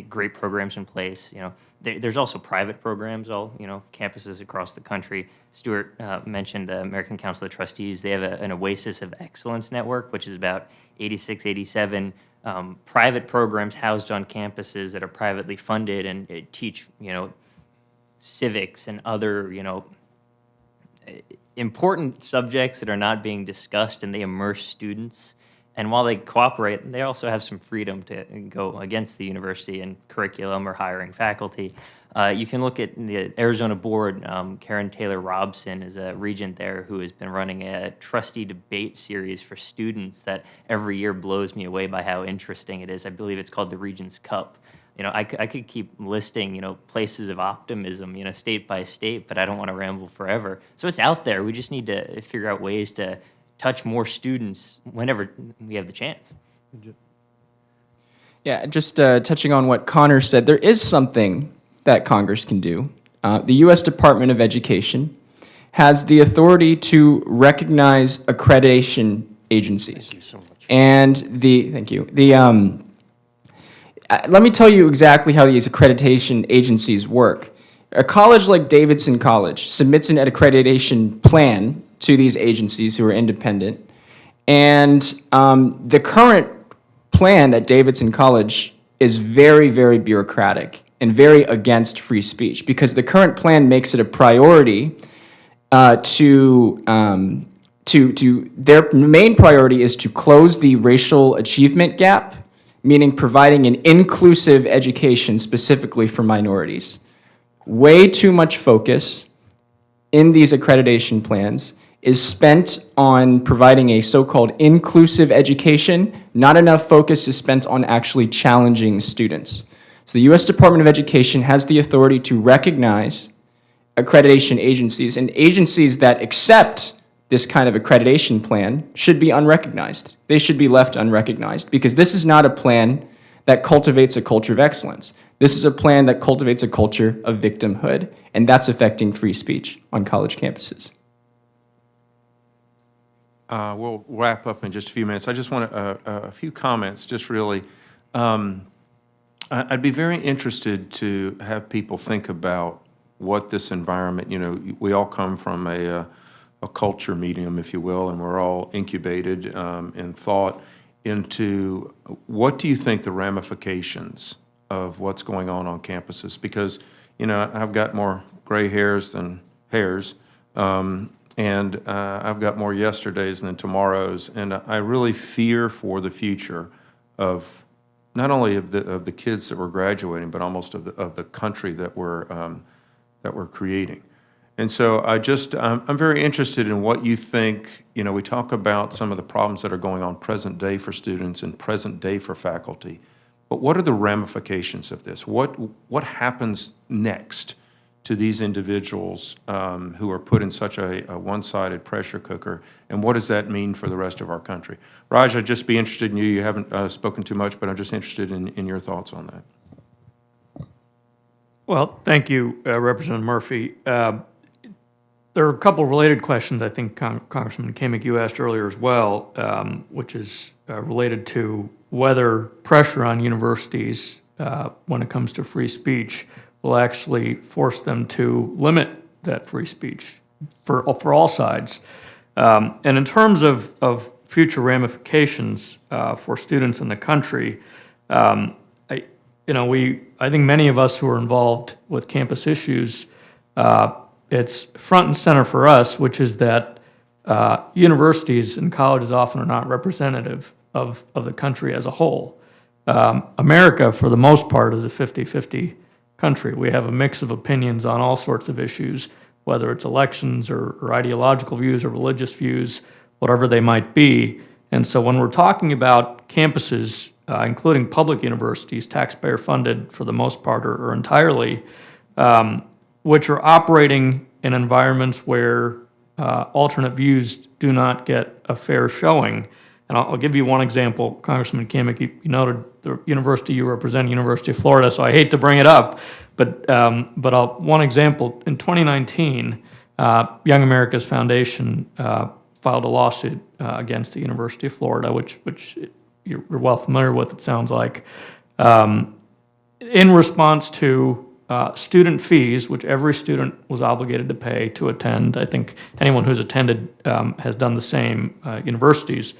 great programs in place. There's also private programs, all campuses across the country. Stuart mentioned the American Council of Trustees. They have an Oasis of Excellence network, which is about 86, 87 private programs housed on campuses that are privately funded and teach civics and other important subjects that are not being discussed, and they immerse students. And while they cooperate, they also have some freedom to go against the university and curriculum or hiring faculty. You can look at the Arizona board. Karen Taylor Robson is a regent there who has been running a trustee debate series for students that every year blows me away by how interesting it is. I believe it's called the Regent's Cup. I could keep listing, places of optimism, state by state, but I don't want to ramble forever. So it's out there. We just need to figure out ways to touch more students whenever we have the chance. Yeah, just touching on what Connor said, there is something that Congress can do. The U.S. Department of Education has the authority to recognize accreditation agencies. Thank you so much. And thank you. Let me tell you exactly how these accreditation agencies work. A college like Davidson College submits an accreditation plan to these agencies who are independent, and the current plan at Davidson College is very, very bureaucratic and very against free speech, because the current plan makes it a priority to their main priority is to close the racial achievement gap, meaning providing an inclusive education specifically for minorities. Way too much focus in these accreditation plans is spent on providing a so-called inclusive education. Not enough focus is spent on actually challenging students. So the U.S. Department of Education has the authority to recognize accreditation agencies, and agencies that accept this kind of accreditation plan should be unrecognized. They should be left unrecognized, because this is not a plan that cultivates a culture of excellence. This is a plan that cultivates a culture of victimhood, and that's affecting free speech on college campuses. We'll wrap up in just a few minutes. I just want a few comments, just really. I'd be very interested to have people think about what this environment, we all come from a culture medium, if you will, and we're all incubated in thought into what do you think the ramifications of what's going on campuses? Because, I've got more gray hairs than hairs, and I've got more yesterdays than tomorrows, and I really fear for the future of not only of the kids that we're graduating, but almost of the country that we're creating. And so I'm very interested in what you think. We talk about some of the problems that are going on present day for students and present day for faculty, but what are the ramifications of this? What happens next to these individuals who are put in such a one-sided pressure cooker, and what does that mean for the rest of our country? Raj, I'd just be interested in you. You haven't spoken too much, but I'm just interested in your thoughts on that. Well, thank you, Representative Murphy. there are a couple related questions I think Congressman Kamik, you asked earlier as well, which is related to whether pressure on universities when it comes to free speech will actually force them to limit that free speech for all sides. And in terms of future ramifications for students in the country, I think many of us who are involved with campus issues, it's front and center for us, which is that universities and colleges often are not representative of the country as a whole. America, for the most part, is a 50-50 country. We have a mix of opinions on all sorts of issues, whether it's elections or ideological views or religious views, whatever they might be. And so when we're talking about campuses, including public universities, taxpayer-funded for the most part or entirely, which are operating in environments where alternate views do not get a fair showing. And I'll give you one example. Congressman Kamik, you noted the university you represent, University of Florida, so I hate to bring it up, but one example. In 2019, Young America's Foundation filed a lawsuit against the University of Florida, which you're well familiar with, it sounds like, in response to student fees, which every student was obligated to pay to attend. I think anyone who's attended has done the same, universities.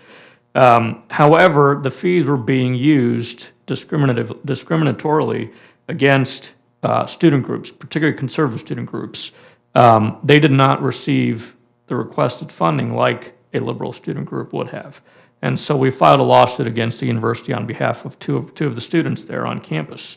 However, the fees were being used discriminatorily against student groups, particularly conservative student groups. They did not receive the requested funding like a liberal student group would have. And so we filed a lawsuit against the university on behalf of two of the students there on campus.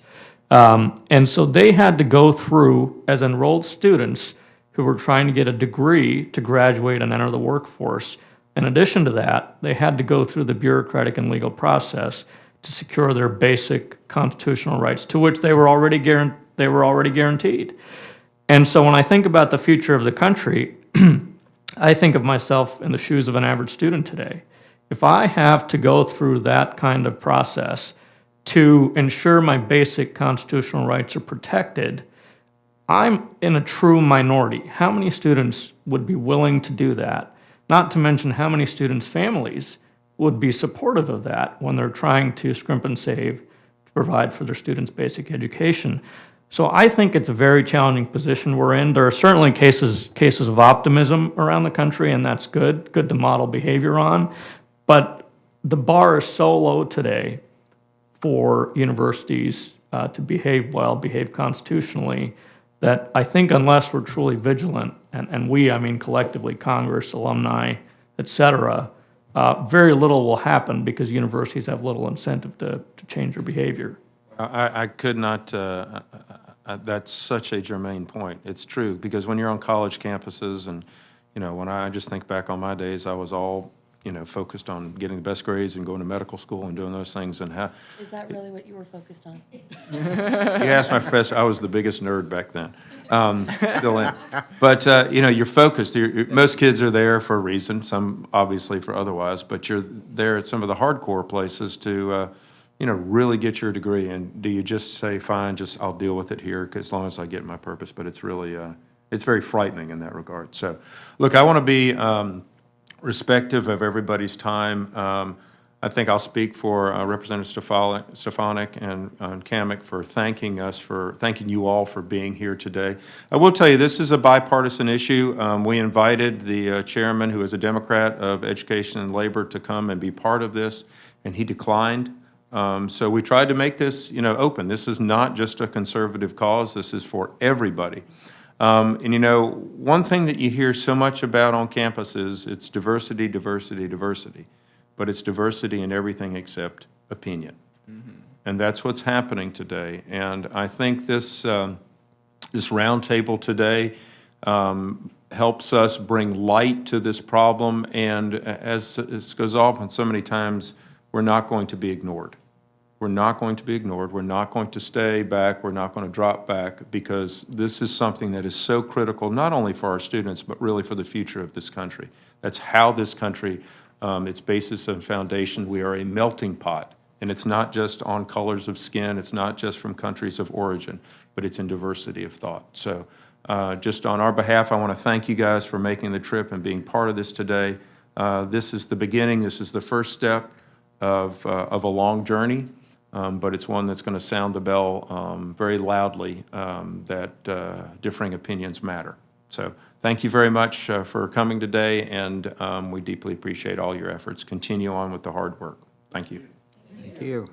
And so they had to go through, as enrolled students who were trying to get a degree to graduate and enter the workforce. In addition to that, they had to go through the bureaucratic and legal process to secure their basic constitutional rights, to which they were already guaranteed. And so when I think about the future of the country, I think of myself in the shoes of an average student today. If I have to go through that kind of process to ensure my basic constitutional rights are protected, I'm in a true minority. How many students would be willing to do that? Not to mention how many students' families would be supportive of that when they're trying to scrimp and save to provide for their students' basic education. So I think it's a very challenging position we're in. There are certainly cases of optimism around the country, and that's good to model behavior on. But the bar is so low today for universities to behave well, behave constitutionally, that I think unless we're truly vigilant, and we, I mean collectively, Congress, alumni, et cetera, very little will happen because universities have little incentive to change their behavior. I could not, that's such a germane point. It's true, because when you're on college campuses and, when I just think back on my days, I was all, focused on getting the best grades and going to medical school and doing those things. And Is that really what you were focused on? you asked my professor, I was the biggest nerd back then. Still am. But, you're focused. Most kids are there for a reason, some obviously for otherwise, but you're there at some of the hardcore places to, really get your degree. And do you just say, fine, I'll deal with it here as long as I get my purpose? But it's really, it's very frightening in that regard. So, look, I want to be respective of everybody's time. I think I'll speak for Representative Stefanik and Kamik for thanking you all for being here today. I will tell you, this is a bipartisan issue. We invited the chairman, who is a Democrat of Education and Labor, to come and be part of this, and he declined. So we tried to make this, open. This is not just a conservative cause. This is for everybody. And one thing that you hear so much about on campus is it's diversity, diversity, diversity. But it's diversity in everything except opinion. Mm-hmm. And that's what's happening today. And I think this roundtable today helps us bring light to this problem. And as this goes off, and so many times, we're not going to be ignored. We're not going to be ignored. We're not going to stay back. We're not going to drop back, because this is something that is so critical, not only for our students, but really for the future of this country. That's how this country, its basis and foundation, we are a melting pot. And it's not just on colors of skin. It's not just from countries of origin, but it's in diversity of thought. So Just on our behalf, I want to thank you guys for making the trip and being part of this today. This is the beginning. This is the first step of a long journey, but it's one that's going to sound the bell very loudly that differing opinions matter. So thank you very much for coming today, and we deeply appreciate all your efforts. Continue on with the hard work. Thank you. Thank you.